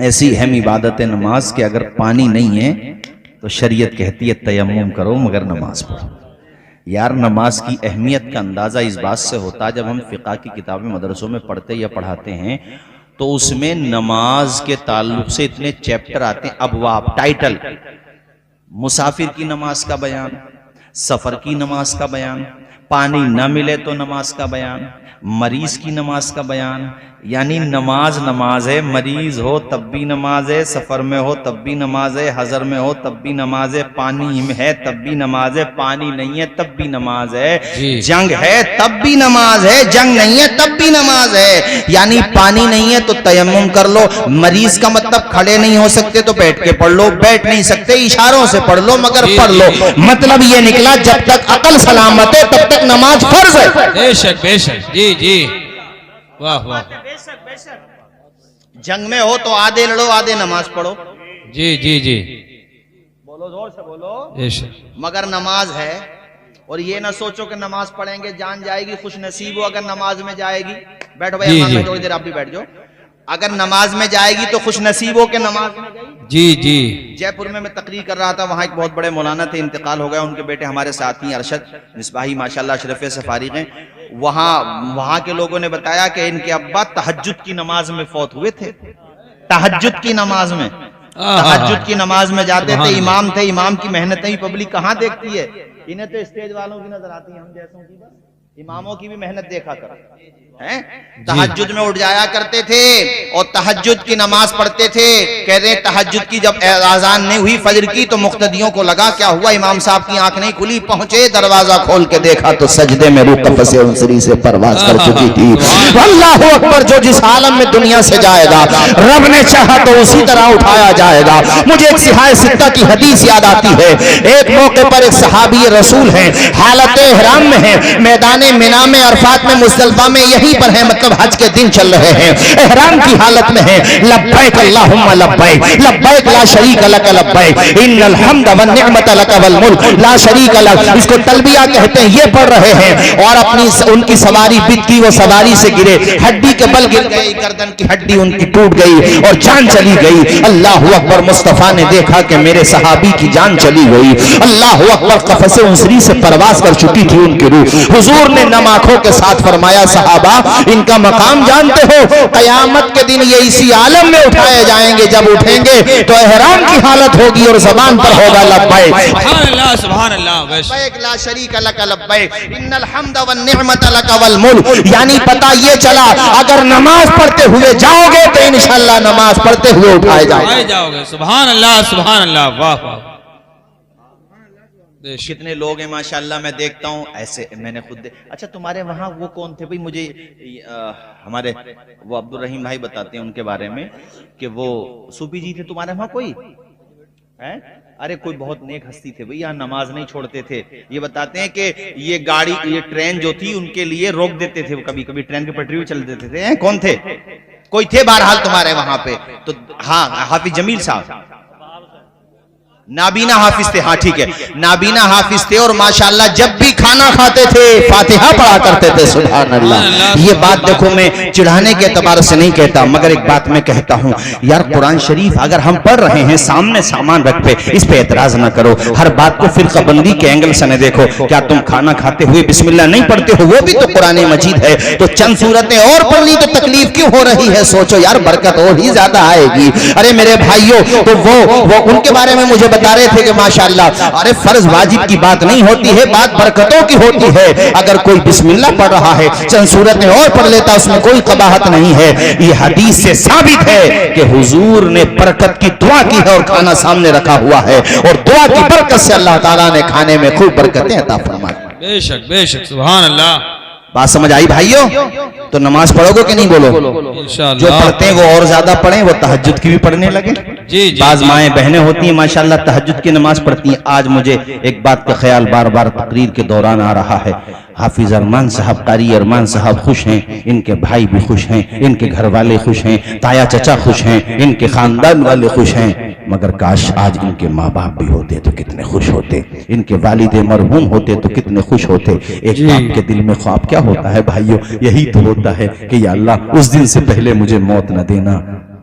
ऐसी अहम इबादत है नमाज के, अगर पानी नहीं है तो शरीयत कहती है तयम्मुम करो मगर नमाज पढ़ो। यार नमाज की अहमियत का अंदाजा इस बात से होता है, जब हम फिक़ह की किताबें मदरसों में पढ़ते या पढ़ाते हैं तो उसमें नमाज के ताल्लुक से इतने चैप्टर आते हैं, अबवाब, टाइटल। मुसाफिर की नमाज का बयान, सफर की नमाज का बयान, पानी न मिले तो नमाज का बयान, मरीज की नमाज का बयान। यानी नमाज नमाज है, मरीज हो तब भी नमाज है, सफर में हो तब भी नमाज है, हजर में हो तब भी नमाज है, पानी में है तब भी नमाज है, पानी नहीं है तब भी नमाज है, जंग है तब भी नमाज है, जंग नहीं है तब भी नमाज है। यानी पानी नहीं है तो तयम्मुम कर लो, मरीज का मतलब खड़े नहीं हो सकते तो बैठ के पढ़ लो, बैठ नहीं सकते इशारों से पढ़ लो मगर पढ़ लो। मतलब ये निकला जब तक अकल सलामत है तब तक नमाज फर्ज है। बेशक बेशक, जी जी, वाह वाह। जंग में हो तो आधे लड़ो आधे नमाज पढ़ो। जी जी जी, बोलो जोर से बोलो। बेशक, मगर नमाज है, और ये ना सोचो कि नमाज पढ़ेंगे जान जाएगी, खुश नसीब हो अगर नमाज में जाएगी। बैठो भाई, जी, जी। थोड़ी देर आप भी बैठ जाओ। अगर नमाज में जाएगी तो खुश नसीब हो के नमाज में गई। जी जी। जयपुर में मैं तकरीर कर रहा था, वहां एक बहुत बड़े मौलाना थे, इंतकाल हो गया। उनके बेटे हमारे साथी अरशद मिसबाही माशाल्लाह अशरफे से फारिग हैं। वहां के लोगों ने बताया कि इनके अब्बा तहज्जुद की नमाज में फौत हुए थे। तहज्जुद की नमाज में, तहज्जुद की नमाज में जाते थे, इमाम थे, इमाम की मेहनतें पब्लिक कहाँ देखती है। इन्हें तो स्टेज वालों की नजर आती है, हम जैसों की बस। इमामों की भी मेहनत देखा कर हैं। तहज्जुद में उठ जाया करते थे और तहज्जुद की नमाज पढ़ते थे। कहते हैं तहज्जुद की जब आजान नहीं हुई फजर की तो मुक्तदियों को लगा क्या हुआ, इमाम साहब की आंख नहीं खुली। पहुंचे, दरवाजा खोल के देखा तो सजदे में रूह कफ़से उनसरी से परवाज कर चुकी थी। अल्लाहु अकबर, जो जिस आलम में दुनिया से जाएगा रब ने चाहा तो उसी तरह उठाया जाएगा। मुझे एक सिहाए सित्ता की हदीस याद आती है। एक मौके पर एक सहाबी रसूल हैं, हालत इहराम में है, मैदान मिना में, अरफात में, मुज़दलिफा में, यहीं पर है, मतलब हज के दिन चल रहे हैं, इहराम की हालत में है। लब्बैक अल्लाहुम्मा लब्बैक, लब्बैक ला शरीक लक लब्बैक, इन्नल हम्द वन निअमत लक वल मुल्क ला शरीक लक। इसको तलबिया कहते हैं। ये पढ़ रहे हैं और अपनी उनकी सवारी बित गई, वो सवारी से गिरे, हड्डी के बल गिर गई, गर्दन की हड्डी उनकी टूट गई और जान चली गई। अल्लाहु अकबर, मुस्तफा ने देखा कि मेरे सहाबी की जान चली गई। अल्लाहु अकबर, कफ़से उनसरी से परवाज कर चुकी थी उनकी रूह। हुजूर ने नम आंखों के साथ फरमाया, सहाबा इनका मकाम जानते हो, कयामत के दिन ये इसी आलम में उठाए जाएंगे। जब उठेंगे तो एहराम की हालत होगी और जबान पर होगा लब्बैक सुभान अल्लाह, सुभान अल्लाह, लब्बैक ला शरीक लक लब्बैक, इन्नल हम्द वन निअमत लक वल मुल्क। यानी पता ये चला, अगर नमाज पढ़ते हुए जाओगे तो इंशाअल्लाह नमाज पढ़ते हुए उठाए जाओगे। सुभान अल्लाह, सुभान अल्लाह, वाह वाह। कितने लोग हैं माशाल्लाह, मैं देखता हूँ ऐसे। मैंने खुद अच्छा, तुम्हारे वहाँ वो कौन थे भाई, मुझे हमारे वो अब्दुल रहीम भाई बताते हैं उनके बारे में कि वो सूफी जी थे तुम्हारे वहाँ कोई है। अरे कोई बहुत नेक हस्ती थे भाई, यहाँ नमाज नहीं छोड़ते थे। ये बताते हैं कि ये गाड़ी, ये ट्रेन जो थी उनके लिए रोक देते थे, कभी कभी ट्रेन की पटरी भी चल देते थे। कौन थे? कोई थे बहरहाल तुम्हारे वहां पे तो। हाँ, हाफिज जमील साहब, नाबीना हाफिज थे। हाँ ठीक है, नाबीना हाफिज थे और माशाल्लाह जब भी खाना खाते थे फातिहा पढ़ा करते थे। सुभान अल्लाह। ये बात देखो, मैं चिढ़ाने के एतबार से नहीं कहता, मगर एक बात मैं कहता हूँ यार, कुरान शरीफ अगर हम पढ़ रहे हैं, सामने सामान रख पे, इस पे एतराज ना करो। हर बात को फिरकाबंदी के एंगल से न देखो। क्या तुम खाना खाते हुए बिस्मिल्लाह नहीं पढ़ते हो? वो भी तो कुरान मजीद है। तो चंद सूरतें और पढ़ ली तो तकलीफ क्यों हो रही है? सोचो यार, बरकत और ही ज्यादा आएगी। अरे मेरे भाइयों, तो वो उनके बारे में मुझे बता रहे थे कि माशाल्लाह, अरे फर्ज वाजिब की बात नहीं होती है, बात बरकतों की होती है। अगर कोई बिस्मिल्लाह पढ़ रहा है, चंद सूरतें और पढ़ लेता, उसमें कोई कबाहत नहीं है। ये हदीस से साबित है कि हुजूर ने बरकत की दुआ की है और खाना सामने रखा हुआ है, और दुआ की बरकत से अल्लाह ताला ने खाने में खूब बरकतें अता फरमाई। बेशक बेशक, सुभान अल्लाह। बात समझ आई भाइयों? तो नमाज पढ़ोगे कि नहीं? बोलो। जो पढ़ते हैं वो और ज्यादा पढ़ें, वो तहज्जुद की भी पढ़ने लगे। जी, बाज माएँ बहनें होती हैं माशाल्लाह, तहज्जुद की नमाज पढ़ती हैं। आज मुझे एक बात का ख्याल बार बार तकरीर के दौरान आ रहा है। हाफिज अरमान साहब, कारी अरमान साहब खुश हैं, इनके भाई भी खुश हैं, इनके घर वाले खुश हैं, ताया चचा खुश हैं, इनके खानदान वाले खुश हैं। मगर काश आज इनके माँ बाप भी होते तो कितने खुश होते, इनके वालिदे मरहूम होते तो कितने खुश होते। एक बाप के दिल में ख्वाब क्या होता है भाइयों? यही तो होता है कि या अल्लाह उस दिन से पहले मुझे मौत न देना,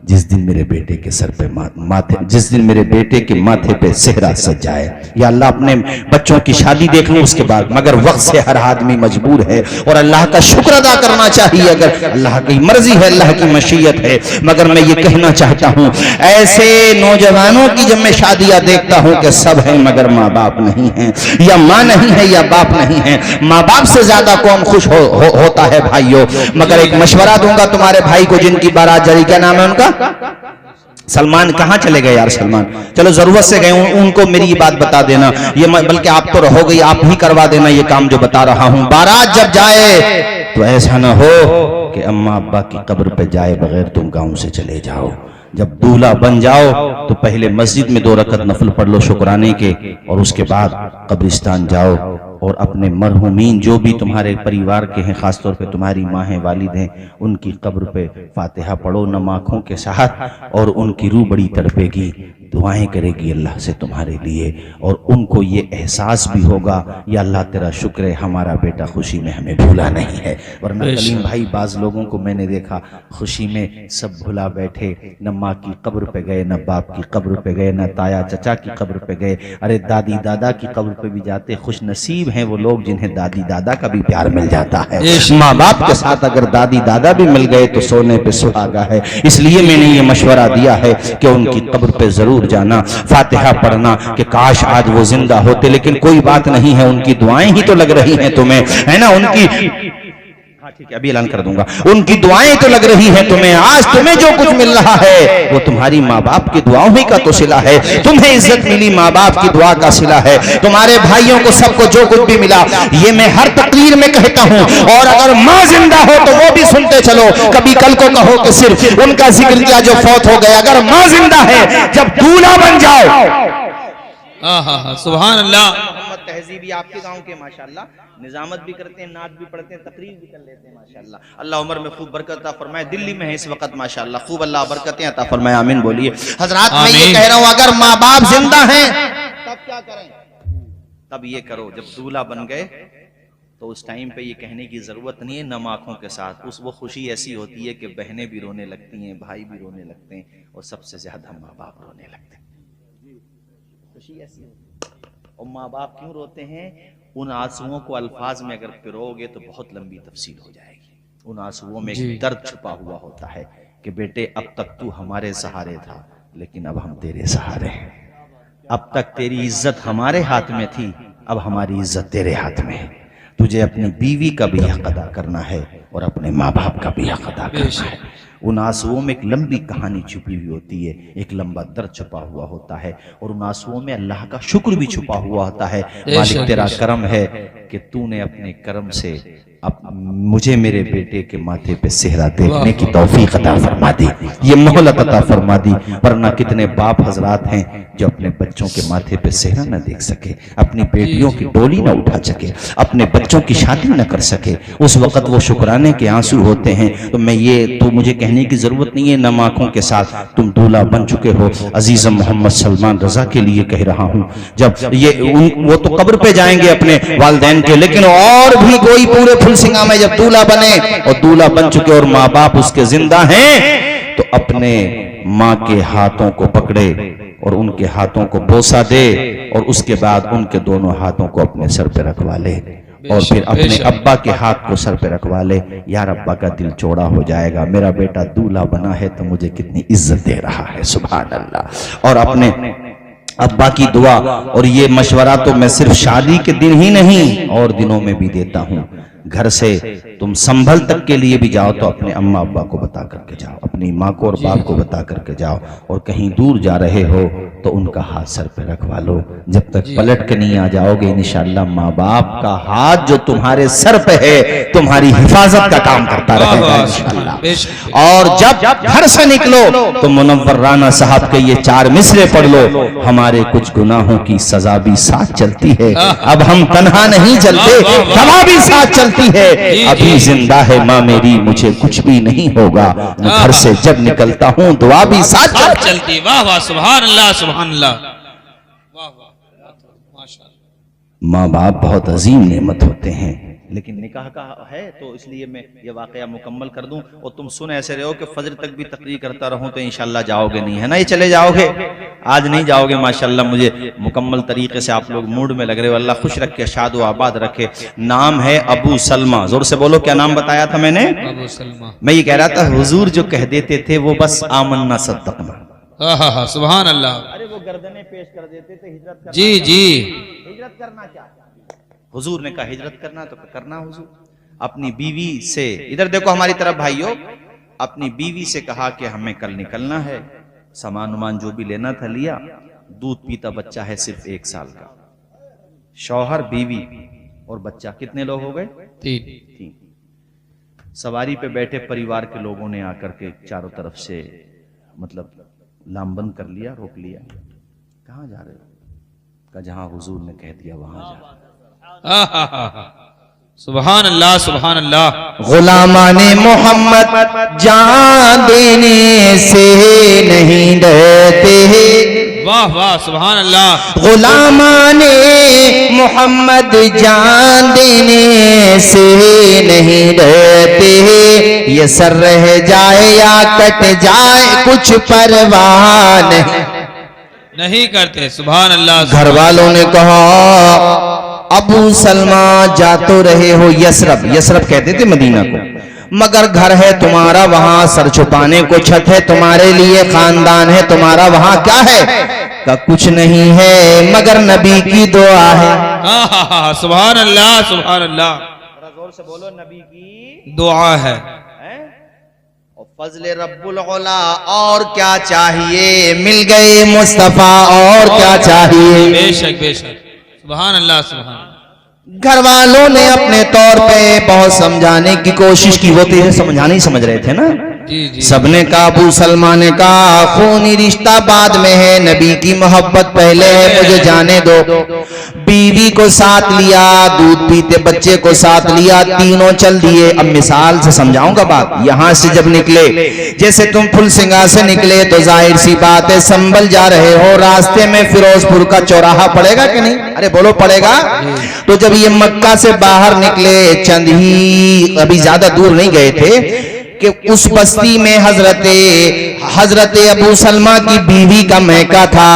जिस दिन मेरे बेटे के सर पे माथे, जिस दिन मेरे बेटे के माथे पे सेहरा सज जाए, या अल्लाह अपने बच्चों की शादी देख लूं उसके बाद, मगर वक्त से हर आदमी मजबूर है और अल्लाह का शुक्र अदा करना चाहिए अगर अल्लाह की मर्जी है, अल्लाह की मशीयत है। मगर मैं ये कहना चाहता हूं, ऐसे नौजवानों की जब मैं शादियां देखता हूं कि सब हैं मगर माँ बाप नहीं है, या माँ नहीं है या बाप नहीं है। माँ बाप से ज्यादा कौन खुश होता है भाइयों। मगर एक मशवरा दूंगा तुम्हारे भाई को जिनकी बारात जरी, क्या नाम है उनका, सलमान। कहां चले गए यार सलमान, चलो जरूरत से गए, उनको मेरी ये बात बता देना, ये बल्कि आप तो रहो गई, आप ही करवा देना ये काम जो बता रहा हूं। बारात जब जाए तो ऐसा ना हो कि अम्मा अब्बा की कब्र पे जाए बगैर तुम गांव से चले जाओ। जब दूल्हा बन जाओ तो पहले मस्जिद में 2 रकत नफल पढ़ लो शुक्राने के, और उसके बाद कब्रिस्तान जाओ और अपने मरहुमीन जो भी तुम्हारे परिवार के हैं, खासतौर पे तुम्हारी माँ हैं, वालिद हैं, उनकी कब्र पे फातिहा पढ़ो नम आँखों के साथ, और उनकी रूह बड़ी तड़पेगी, दुआएं करेगी अल्लाह से तुम्हारे लिए, और उनको ये एहसास भी होगा या अल्लाह तेरा शुक्र है हमारा बेटा खुशी में हमें भूला नहीं है। वरना कलीम भाई बाज लोगों को मैंने देखा खुशी में सब भुला बैठे, न माँ की कब्र पे गए, न बाप की कब्र पे गए, न ताया चचा की कब्र पे गए, अरे दादी दादा की कब्र पे भी जाते। खुश नसीब हैं वो लोग जिन्हें दादी दादा का भी प्यार मिल जाता है। माँ बाप के साथ अगर दादी दादा भी मिल गए तो सोने पे सुहागा है। इसलिए मैंने ये मशवरा दिया है कि उनकी कब्र पे जरूर जाना, फातिहा पढ़ना कि काश आज वो जिंदा होते, लेकिन कोई बात नहीं है, उनकी दुआएं ही तो लग रही हैं तुम्हें, है ना। उनकी, हाँ ठीक है अभी ऐलान कर दूंगा, उनकी दुआएं तो लग रही हैं तुम्हें। आज तुम्हें जो कुछ मिल रहा है वो तुम्हारी माँ बाप की दुआओं ही का तो सिला है। तुम्हें इज्जत मिली माँ बाप की दुआ का सिला है। तुम्हारे भाइयों को सबको जो कुछ भी मिला, ये मैं हर तकरीर में कहता हूँ, और अगर माँ जिंदा हो तो वो भी सुनते चलो। कभी कल को कहो कि सिर्फ उनका जिक्र किया जो फौत हो गए। अगर माँ जिंदा है, जब दूल्हा बन जाओ, सुभान अल्लाह। मोहम्मद तहजीबी आपके गांव के माशाल्लाह निजामत भी करते हैं, नात भी पढ़ते हैं, तकरीर भी कर लेते हैं माशाल्लाह। अल्लाह उम्र में खूब बरकत अता फरमाए। दिल्ली में है इस वक्त माशाल्लाह, खूब अल्लाह बरकतें अता फरमाए। आमीन बोलिए हजरात। मैं ये कह रहा हूं अगर माँ बाप जिंदा हैं तब क्या करें, तब ये करो जब दूल्हा बन गए तो उस टाइम पे ये कहने की जरूरत नहीं है नम आंखों के साथ। वो खुशी ऐसी होती है कि बहनें भी रोने लगती हैं, भाई भी रोने लगते हैं, और सबसे ज्यादा माँ बाप रोने लगते हैं। खुशी ऐसी होती है। और माँ बाप क्यों रोते हैं, उन आंसुओं को अल्फाज में अगर पिरोगे तो बहुत लंबी तफसील हो जाएगी। उन आंसुओं में एक दर्द छुपा हुआ होता है कि बेटे अब तक तू हमारे सहारे था, लेकिन अब हम तेरे सहारे हैं। अब तक तेरी इज्जत हमारे हाथ में थी, अब हमारी इज्जत तेरे हाथ में है। तुझे अपनी बीवी का भी हक अदा करना है और अपने माँ बाप का भी हक अदा करना है। उन आंसुओं में एक लंबी कहानी छुपी हुई होती है, एक लंबा दर्द छुपा हुआ होता है, और उन आंसुओं में अल्लाह का शुक्र भी छुपा हुआ होता है। मालिक तेरा करम है कि तूने अपने करम से अब मुझे मेरे बेटे के माथे पे सेहरा देखने की तौफीक अता फरमा दी, ये मोहलत अता फरमा दी। वरना कितने बाप हजरात हैं जो अपने बच्चों के माथे पे सेहरा न देख सके, अपनी बेटियों की डोली न उठा सके, अपने बच्चों की शादी न कर सके। उस वक्त वो शुक्राने के आंसू होते हैं। तो मैं ये तो मुझे कहने की जरूरत नहीं है, नम आंखों के साथ तुम दूल्हा बन चुके हो। अजीजम मोहम्मद सलमान रजा के लिए कह रहा हूँ, जब ये वो तो कब्र पे जाएंगे अपने वालिदैन के, लेकिन और भी कोई पूरे फुलसिंगा में जब दूल्हा बने और दूल्हा बन चुके और माँ बाप उसके जिंदा हैं, तो अपने माँ के हाथों को पकड़े और उनके हाथों को बोसा दे, और उसके बाद उनके दोनों हाथों को अपने सर पे रखवा ले, और फिर अपने अब्बा के हाथ को सर पे रखवा ले। यार अब्बा का दिल चौड़ा हो जाएगा, मेरा बेटा दूल्हा बना है तो मुझे कितनी इज्जत दे रहा है, सुभान अल्लाह। और अपने अब्बा की दुआ, और ये मशवरा तो मैं सिर्फ शादी के दिन ही नहीं और दिनों में भी देता हूँ। घर से तुम संभल तक के लिए भी जाओ तो अपने अम्मा अब्बा को बता करके जाओ, अपनी माँ को और बाप को बता करके जाओ, और कहीं दूर जा रहे हो तो उनका हाथ सर पे रखवा लो। जब तक पलट के नहीं आ जाओगे इंशाअल्लाह माँ बाप का हाथ जो तुम्हारे सर पे है तुम्हारी हिफाजत का काम करता रहेगा इंशाअल्लाह। और जब घर से निकलो तो मुनव्वर राना साहब के ये 4 मिसरे पढ़ लो, हमारे कुछ गुनाहों की सजा भी साथ चलती है, अब हम तन्हा नहीं चलते, दवा भी साथ चलती है, अभी जिंदा है माँ मेरी मुझे कुछ भी नहीं होगा, घर से जब निकलता हूँ दुआ भी साथ चलती। वाह वाह सुभान अल्लाह सुभान अल्लाह, वाह वाह माशाअल्लाह। माँ बाप बहुत अजीम नेमत होते हैं। लेकिन निकाह का है तो इसलिए मैं ये वाकया मुकम्मल कर दूं। और तुम सुन ऐसे रहो कि फजर तक भी तकरीर करता रहूं तो इंशाल्लाह जाओगे नहीं, है ना? ये चले जाओगे, आज नहीं जाओगे। माशाल्लाह मुझे मुकम्मल तरीके से आप लोग मूड में लग रहे हो। अल्लाह खुश रखे, शाद व आबाद रखे। नाम है अबू सलमा। जोर से बोलो, क्या नाम बताया था मैंने? अबू सलमा। मैं ये कह रहा था हुजूर जो कह देते थे वो बस आमन्ना सद्दक़ना। हाँ, सुभान अल्लाह। अरे वो गर्दनें पेश कर देते थे, हिजरत करना। जी जी, हिजरत करना क्या? हुजूर ने कहा हिजरत करना तो करना। हुजूर अपनी बीवी से, इधर देखो हमारी तरफ भाइयों, अपनी बीवी से कहा कि हमें कल निकलना है, सामान उमान जो भी लेना था लिया। दूध पीता बच्चा है सिर्फ 1 साल का। शौहर, बीवी और बच्चा, कितने लोग हो गए? 3। सवारी पे बैठे परिवार के लोगों ने आकर के चारों तरफ से मतलब लामबंद कर लिया, रोक लिया। कहाँ जा रहे हो? का जहां हुजूर ने कह दिया वहां जा। सुभान अल्लाह, सुभान अल्लाह। गुलामाने मोहम्मद जान देने से नहीं डरते। वाह वाह, सुभान अल्लाह। गुलामाने मोहम्मद जान देने से नहीं डरते। ये सर रह जाए या कट जाए कुछ परवाह नहीं करते। सुभान अल्लाह। घर वालों ने कहा अबू सलमा जा तो रहे हो यसरब, यसरब कहते थे मदीना को, मगर घर है तुम्हारा वहां, सर छुपाने को छत है तुम्हारे लिए, खानदान है तुम्हारा वहां, क्या है? का कुछ नहीं है मगर नबी की दुआ है। सुभान अल्लाह, सुभान अल्लाह। जोर से बोलो, नबी की दुआ है। और फजले रब्बुल औला, और क्या चाहिए? मिल गए मुस्तफा, और क्या चाहिए? बेशक बेशक, सुभान अल्लाह, सुभान। घर वालों ने अपने तौर पे बहुत समझाने की कोशिश की, वो तो ये समझाने ही समझ रहे थे ना। जी जी। सबने कहा, अबू सलमा ने कहा खूनी रिश्ता बाद में है, नबी की मोहब्बत पहले है, मुझे जाने दो। बीवी को साथ लिया, दूध पीते बच्चे को साथ लिया, तीनों चल दिए। अब मिसाल से समझाऊंगा बात। यहां से जब निकले, जैसे तुम फुलसिंगा से निकले तो जाहिर सी बात है संभल जा रहे हो, रास्ते में फिरोजपुर का चौराहा पड़ेगा कि नहीं? अरे बोलो, पड़ेगा। तो जब ये मक्का से बाहर निकले, चंद ही अभी ज्यादा दूर नहीं गए थे कि उस बस्ती में हजरत अबू सलमा की बीवी का महका था।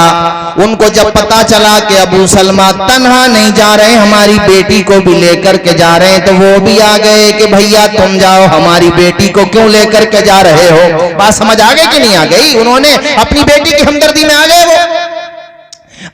उनको जब पता चला कि अबू सलमा तन्हा नहीं जा रहे, हमारी बेटी को भी लेकर के जा रहे हैं, तो वो भी आ गए कि भैया तुम जाओ, हमारी बेटी को क्यों लेकर के जा रहे हो? बात समझ आ गई कि नहीं आ गई? उन्होंने अपनी बेटी की हमदर्दी में आ गए। वो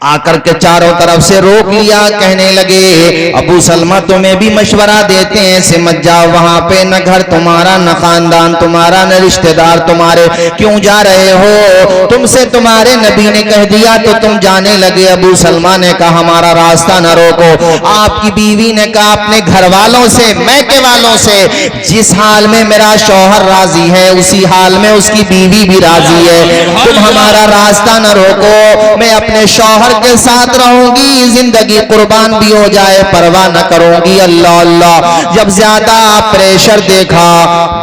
आकर के चारों तरफ से रोक लिया, कहने लगे अबू सलमा तुम्हें भी मशवरा देते हैं, से मत जाओ वहां पे, न घर तुम्हारा, न खानदान तुम्हारा, न रिश्तेदार तुम्हारे, क्यों जा रहे हो? तुमसे तुम्हारे नबी ने कह दिया तो तुम जाने लगे। अबू सलमा ने कहा हमारा रास्ता न रोको। आपकी बीवी ने कहा अपने घर वालों से, मैके वालों से, जिस हाल में मेरा शौहर राजी है उसी हाल में उसकी बीवी भी राजी है, तुम हमारा रास्ता न रोको, मैं अपने शौहर के साथ रहूंगी, जिंदगी कुर्बान भी हो जाए परवाह न करूंगी। अल्लाह अल्लाह। जब ज्यादा प्रेशर देखा,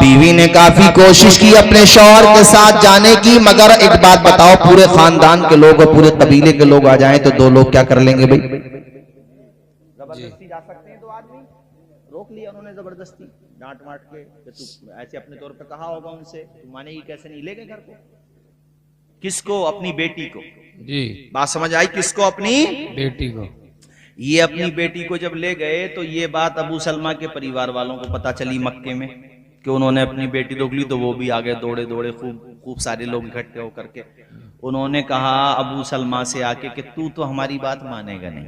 बीवी ने काफी कोशिश की अपने शौहर के साथ जाने की, मगर एक बात बताओ, पूरे खानदान के लोग और पूरे कबीले के लोग आ जाएं तो 2 लोग क्या कर लेंगे भाई? जबरदस्ती जा सकते हैं 2 आदमी? रोक लिया उन्होंने जबरदस्ती, डांट माट के, तू ऐसे अपने तौर पे कहा होगा उनसे, तू मानेगी कैसे? नहीं ले गए घर को। किसको? अपनी बेटी को। जी, बात समझ आई? किसको? अपनी बेटी को। ये अपनी बेटी को जब ले गए तो ये बात अबू सलमा के परिवार वालों को पता चली मक्के में कि उन्होंने अपनी बेटी रोक ली, तो वो भी आ गए दौड़े दौड़े, खूब सारे लोग इकट्ठे होकर के। उन्होंने कहा अबू सलमा से आके कि तू तो हमारी बात मानेगा नहीं,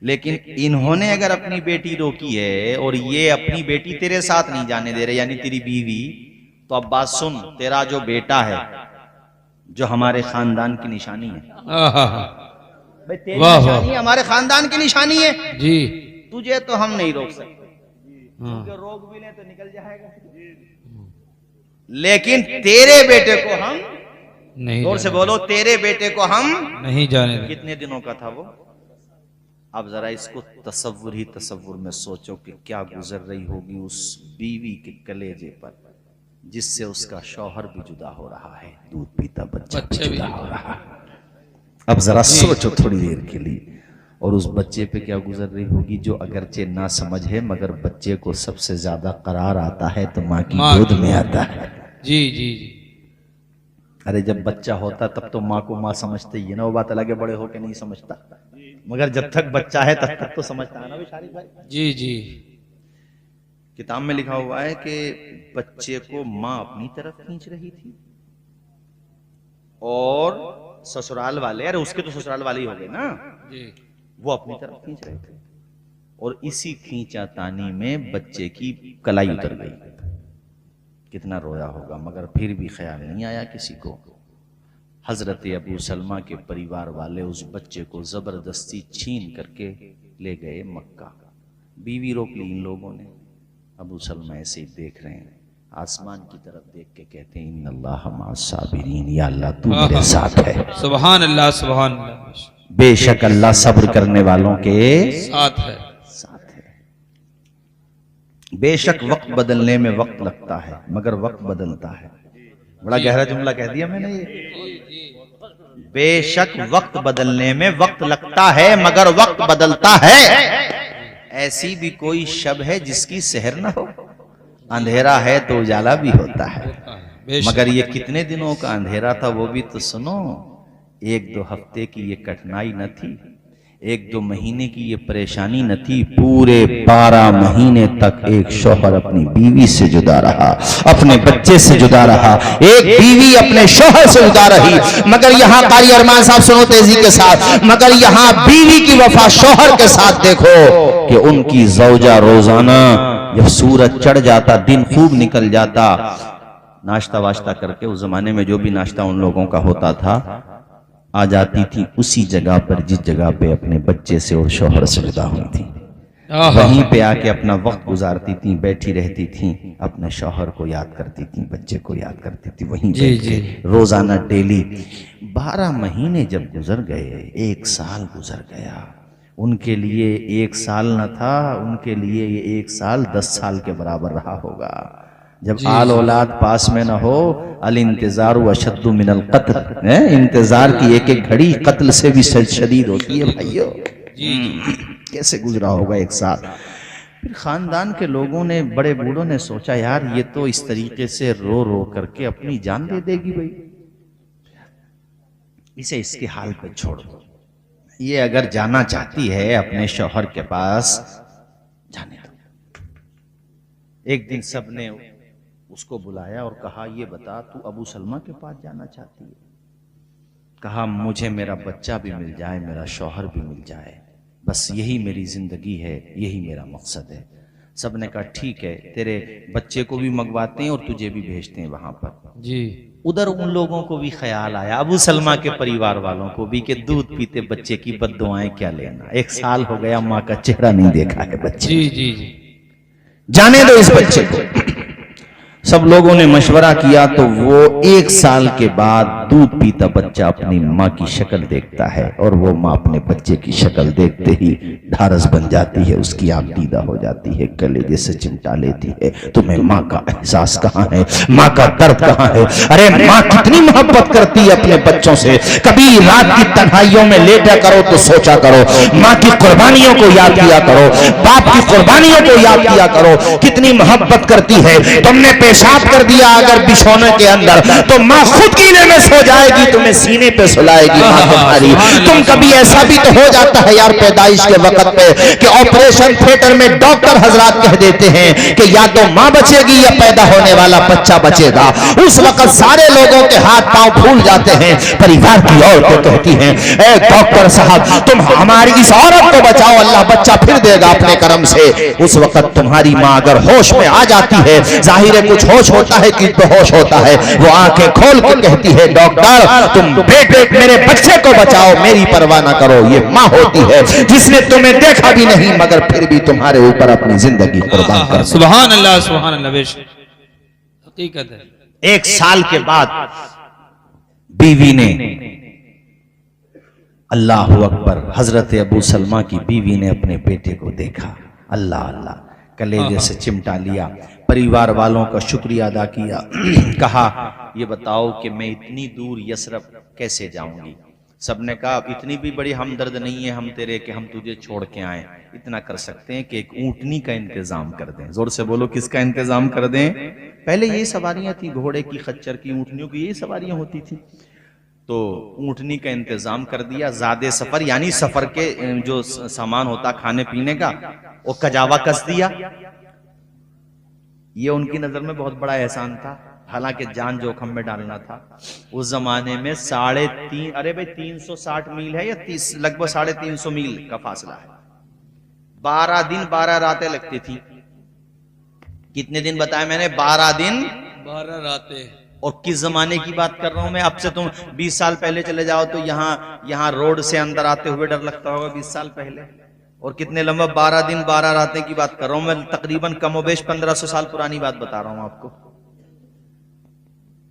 लेकिन इन्होंने अगर अपनी बेटी रोकी है और ये अपनी बेटी तेरे साथ नहीं जाने दे रहे, यानी तेरी बीवी, तो अब बात सुन, तेरा जो बेटा है जो हमारे खानदान की निशानी है, भाई तेरी निशानी है, हमारे खानदान की निशानी है जी, तुझे तो हम नहीं रोक सकते, क्योंकि रोक भी ले तो निकल जाएगा, लेकिन तेरे बेटे को हम नहीं, जोर से बोलो, तेरे बेटे को हम नहीं जाने। कितने दिनों का था वो? अब जरा इसको तसव्वुर में सोचो कि क्या गुजर रही होगी उस बीवी के कलेजे पर जिससे उसका शौहर भी जुदा हो रहा है, दूध पीता बच्चा भी जुदा हो रहा है। अब जरा सोचो थोड़ी देर के लिए, और उस बच्चे पे क्या गुजर रही होगी जो अगरचे ना समझ है मगर बच्चे को सबसे ज्यादा करार आता है तो माँ की गोद में आता है। जी जी जी। अरे जब बच्चा होता तब तो माँ को माँ समझते ही है ना, वो बात अलग है, बड़े होके नहीं समझता, मगर जब तक बच्चा है तब तक तो समझता है ना विशाली भाई। जी जी। किताब में लिखा हुआ है कि बच्चे को माँ अपनी तरफ खींच रही थी और ससुराल वाले, अरे उसके तो ससुराल वाले ही हो गए ना, जी। वो अपनी तरफ खींच रहे थे और इसी खींचातानी में बच्चे की कलाई उतर गई। कितना रोया होगा, मगर फिर भी ख्याल नहीं आया किसी को। हजरत अबू सलमा के परिवार वाले उस बच्चे को जबरदस्ती छीन करके ले गए मक्का। बीवी रोक ली इन लोगों ने। अबू सलमा ऐसे ही देख रहे हैं, आसमान की तरफ देख के कहते हैं इन्नल्लाह मअस-साबिरीन, या अल्लाह तू मेरे साथ है। सुभान अल्लाह सुभान अल्लाह। बेशक अल्लाह सब्र करने वालों के साथ है। साथ है। बेशक वक्त बदलने में वक्त लगता है मगर वक्त बदलता है। बड़ा गहरा जुमला कह दिया मैंने ये। बेशक वक्त बदलने में वक्त लगता है मगर वक्त बदलता है। ऐसी भी कोई शब है जिसकी सहर ना हो, अंधेरा है तो उजाला भी होता है। मगर ये कितने दिनों का अंधेरा था वो भी तो सुनो। 1-2 हफ्ते की ये कठिनाई न थी, 1-2 महीने की ये परेशानी न थी, पूरे 12 महीने तक एक शौहर अपनी बीवी से जुदा रहा, अपने बच्चे से जुदा रहा, एक बीवी अपने शौहर से जुदा रही। मगर यहाँ कारी अरमान साहब सुनो तेजी के साथ, मगर यहाँ बीवी की वफा शौहर के साथ देखो कि उनकी ज़ौजा रोजाना जब सूरज चढ़ जाता, दिन खूब निकल जाता, नाश्ता वाश्ता करके, उस जमाने में जो भी नाश्ता उन लोगों का होता था, आ जाती थी उसी जगह पर जिस जगह पे अपने बच्चे से और शौहर से जुदा हुई थी, वहीं पे आके अपना वक्त गुजारती थी, बैठी रहती थी, अपने शौहर को याद करती थी, बच्चे को याद करती थी, वहीं बैठ के रोजाना डेली। 12 महीने जब गुजर गए, 1 साल गुजर गया। उनके लिए 1 साल न था, उनके लिए ये 1 साल 10 साल के बराबर रहा होगा। जब आल औलाद पास में न हो, अल इंतजार अशद्दु मिनल कत्ल, इंतजार की एक एक घड़ी कत्ल से भी शदीद होती है भाइयों। कैसे गुजरा होगा 1 साल। फिर खानदान के लोगों ने, बड़े बूढ़ों ने सोचा यार ये तो इस तरीके से रो रो करके अपनी जान दे देगी भाई, इसे इसके हाल पे छोड़ दो। ये अगर जाना चाहती है अपने शौहर के पास, जाने दो। एक दिन सबने उसको बुलाया और कहा ये बता तू अबू सलमा के पास जाना चाहती है? कहा मुझे मेरा बच्चा भी मिल जाए, मेरा शौहर भी मिल जाए, बस यही मेरी जिंदगी है, यही मेरा मकसद है। सबने कहा ठीक है, तेरे बच्चे को भी मंगवाते हैं और तुझे भी भेजते हैं वहां पर जी। उधर उन लोगों को भी ख्याल आया, अबू सलमा के परिवार वालों को भी, कि दूध पीते बच्चे की बद्दुआएं क्या लेना, 1 साल हो गया माँ का चेहरा नहीं देखा है बच्चे। जी जी जी। जाने दो इस बच्चे को। सब लोगों ने मशवरा किया तो वो 1 साल के बाद दूध पीता बच्चा अपनी माँ की शक्ल देखता है और वो माँ अपने बच्चे की शक्ल देखते ही ढारस बन जाती है, उसकी आंख दीदा हो जाती है, कलेजे से चिमटा लेती है। तुम्हें माँ का एहसास कहाँ है, माँ का दर्द कहाँ है? अरे माँ कितनी मोहब्बत करती है अपने बच्चों से। कभी रात की तन्हाइयों में लेटा करो तो सोचा करो, माँ की कुर्बानियों को याद किया करो, बाप की कुर्बानियों को याद किया करो, कितनी मोहब्बत करती है। तुमने पेशाब कर दिया अगर बिछौने के अंदर तो माँ खुद कीने में सो जाएगी, तुम्हें सीने पे सुलाएगी माँ तुम्हारी। तुम कभी ऐसा भी तो हो जाता है यार पैदाइश के वक्त पे कि ऑपरेशन थिएटर में डॉक्टर हजरात कह देते हैं कि या तो माँ बचेगी या पैदा होने वाला बच्चा बचेगा। उस वक्त सारे लोगों के हाथ पांव फूल जाते हैं, परिवार की औरतें कहती हैं ए डॉक्टर साहब तुम हमारी इस औरत को बचाओ, अल्लाह बच्चा फिर देगा अपने करम से। उस वक्त तुम्हारी माँ अगर होश में आ जाती है, जाहिर है कुछ होश होता है कि बेहोश होता है, वो आंखें खोल के कहती है डॉक्टर तुम बेटे मेरे बच्चे को बचाओ, मेरी परवाह ना करो। ये माँ होती है जिसने तुम्हें देखा भी नहीं मगर फिर भी तुम्हारे ऊपर अपनी जिंदगी कुर्बान कर। सुभान अल्लाह सुभान अल्लाह। बेशक हकीकत है। 1 साल के बाद बीवी ने, अल्लाह अकबर, हजरत अबू सलमा की बीवी ने अपने बेटे को देखा, अल्लाह अल्लाह, कलेजे से चिमटा लिया, परिवार वालों का शुक्रिया अदा किया। कहा ये बताओ कि मैं इतनी दूर यसरब कैसे जाऊंगी? सबने कहा अब इतनी भी बड़ी हमदर्द नहीं है हम तेरे कि हम तुझे छोड़ के आए, इतना कर सकते हैं कि एक ऊंटनी का इंतजाम कर दें। जोर से बोलो, किसका इंतजाम कर दें? पहले यही सवारियां थी, घोड़े की, खच्चर की, ऊंटनियों की, यही सवारियां होती थी। तो ऊंटनी का इंतजाम कर दिया। ज़्यादा सफर यानी सफर के जो सामान होता खाने पीने का, वो कजावा कस दिया। ये उनकी नजर में बहुत बड़ा एहसान था, हालांकि जान जोखम में डालना था। उस जमाने में 360 मील है या 30, लगभग 350 मील का फासला है। 12 दिन 12 रातें लगती थी। कितने दिन बताया मैंने? 12 दिन 12 रातें। और किस जमाने की बात कर रहा हूं मैं? अब से तुम 20 साल पहले चले जाओ तो यहाँ रोड से अंदर आते हुए डर लगता होगा 20 साल पहले। और कितने लंबा 12 दिन 12 रातें की बात कर रहा हूं मैं, तकरीबन कमोबेश 1500 साल पुरानी बात बता रहा हूं आपको।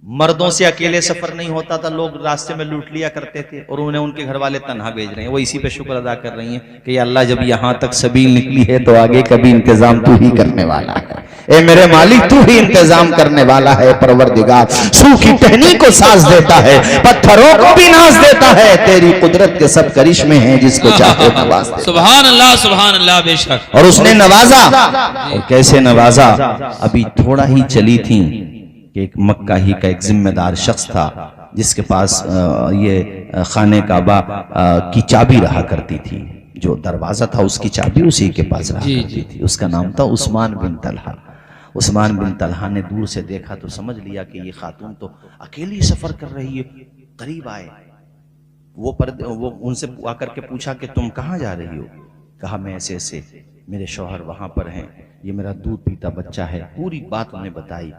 मर्दों से अकेले सफर नहीं होता था, लोग रास्ते में लूट लिया करते थे और उन्हें उनके घर वाले तन्हा भेज रहे हैं। वो इसी पे शुक्र अदा कर रही हैं कि अल्लाह जब यहां तक सबील निकली है तो आगे कभी इंतजाम तू ही करने वाला है। ए मेरे मालिक, तू ही इंतजाम करने वाला है परवरदिगार। सूखी टहनी को सांस देता है, पत्थरों को भी नाज देता है। तेरी कुदरत के सब करिश्मे हैं, जिसको चाहे नवाज दे। सुभान अल्लाह बेशक। और उसने नवाजा, और कैसे नवाजा? अभी थोड़ा ही चली थी कि एक मक्का ही का एक जिम्मेदार शख्स था जिसके पास ये खाने काबा की चाबी रहा करती थी। जो दरवाजा था उसकी चाबी उसी के पास रहा करती थी। उसका नाम था उस्मान बिन तलहा। उस्मान बिन तलहा ने दूर से देखा तो समझ लिया कि ये खातून तो अकेली सफर कर रही है। करीब आए, वो उनसे आकर के पूछा कि तुम कहाँ जा रही हो? कहा मैं ऐसे ऐसे, मेरे शौहर वहां पर हैं, ये मेरा दूध पीता बच्चा है। पूरी बात उन्हें बताई।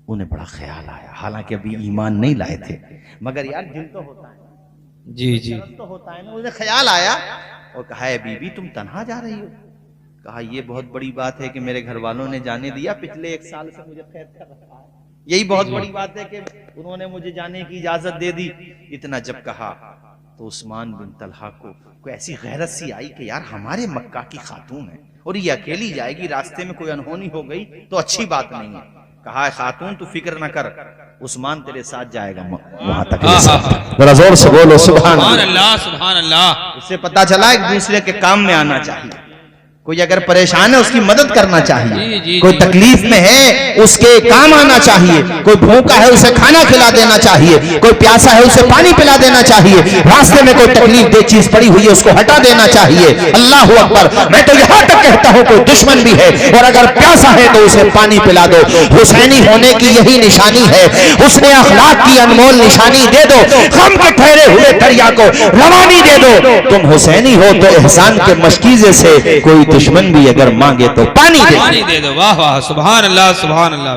उन्हें बड़ा ख्याल आया, हालांकि अभी ईमान नहीं लाए थे, मगर यार दिल तो होता है। जी तो होता है ना। उन्हें ख्याल आया और कहा है बीबी तुम तन्हा जा रही हो? कहा ये बहुत बड़ी बात है कि मेरे घर वालों ने जाने दिया, पिछले 1 साल से मुझे कैद कर रखा है। यही बहुत बड़ी बात है कि उन्होंने मुझे जाने की इजाजत दे दी। इतना जब कहा तो उस्मान बिन तलहा को ऐसी गैरत सी आई कि यार हमारे मक्का की खातून है और ये अकेली जाएगी, रास्ते में कोई अनहोनी हो गई तो अच्छी बात नहीं है। कहा है खातून तू फिक्र न कर, उस्मान तेरे साथ जाएगा वहां तक। बड़ा जोर से बोलो सुभान अल्लाह, सुभान अल्लाह। इससे पता चला एक दूसरे के काम में आना चाहिए। कोई अगर परेशान है उसकी मदद करना चाहिए, कोई तकलीफ में है उसके काम आना चाहिए, कोई भूखा है उसे खाना खिला देना चाहिए, कोई प्यासा है उसे पानी पिला देना चाहिए, रास्ते में कोई तकलीफ दे चीज पड़ी हुई है उसको हटा देना चाहिए। अल्लाह अकबर। मैं तो यहां तक कहता हूं कोई दुश्मन भी है और अगर प्यासा है तो उसे पानी पिला दो। हुसैनी होने की यही निशानी है, उसने अखलाक की अनमोल निशानी दे दो। गम के ठहरे हुए दरिया को रवानी दे दो। तुम हुसैनी हो तो एहसान के मशकीजे से कोई दुश्मन भी अगर मांगे तो पानी दे दो। वाह वाह, सुभान अल्लाह, सुभान अल्लाह।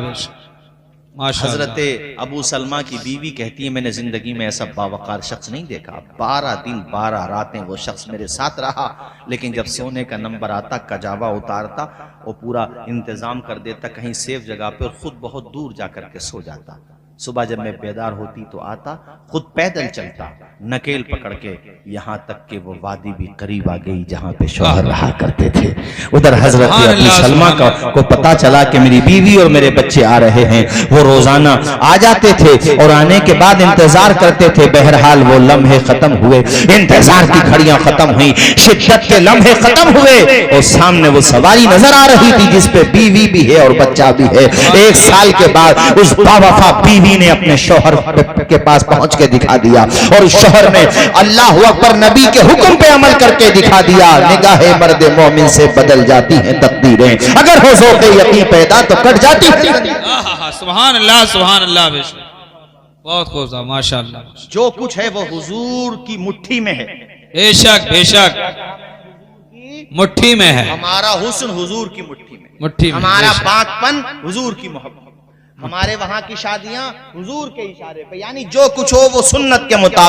माशाअल्लाह। हजरत अबू सलमा की बीवी कहती है मैंने जिंदगी में ऐसा बावकार शख्स नहीं देखा। 12 दिन 12 रातें वो शख्स मेरे साथ रहा, लेकिन जब सोने का नंबर आता कजावा उतारता, वो पूरा इंतजाम कर देता कहीं सेफ जगह पे और खुद बहुत दूर जाकर के सो जाता। सुबह जब मैं बेदार होती तो आता, खुद पैदल चलता, नकेल पकड़ के, यहाँ तक कि वो वादी भी करीब आ गई जहाँ पे शौहर रहा करते थे। उधर हजरत अबू सलमा को पता चला कि मेरी बीवी और मेरे बच्चे आ रहे हैं। वो रोजाना आ जाते थे और आने के बाद इंतजार करते थे। बहरहाल वो लम्हे खत्म हुए, इंतजार की घड़ियां खत्म हुई, शिद्दत के लम्हे खत्म हुए और सामने वो सवारी नजर आ रही थी जिसपे बीवी भी है और बच्चा भी है। 1 साल के बाद उस बावफा बीवी ने अपने शौहर के पास पहुंच के दिखा दिया और शौहर ने अल्लाह अकबर नबी के हुक्म पे अमल करके दिखा दिया। निगाहे मर्द मोमिन से बदल जाती हैं तकदीरें, अगर हो ज़ौक़े यकीन पैदा तो कट जाती है। सुभान अल्लाह, सुभान अल्लाह। बहुत खूब, माशाअल्लाह। जो कुछ है वो हुजूर की मुट्ठी में है। बेशक बेशक, मुट्ठी में है। हमारा हुस्न हुजूर की मुट्ठी में, हमारा पाकपन हुजूर की मोहब्बत, हमारे वहां की शादियां हुजूर के इशारे पे, यानी जो कुछ हो वो सुन्नत के मुताबिक।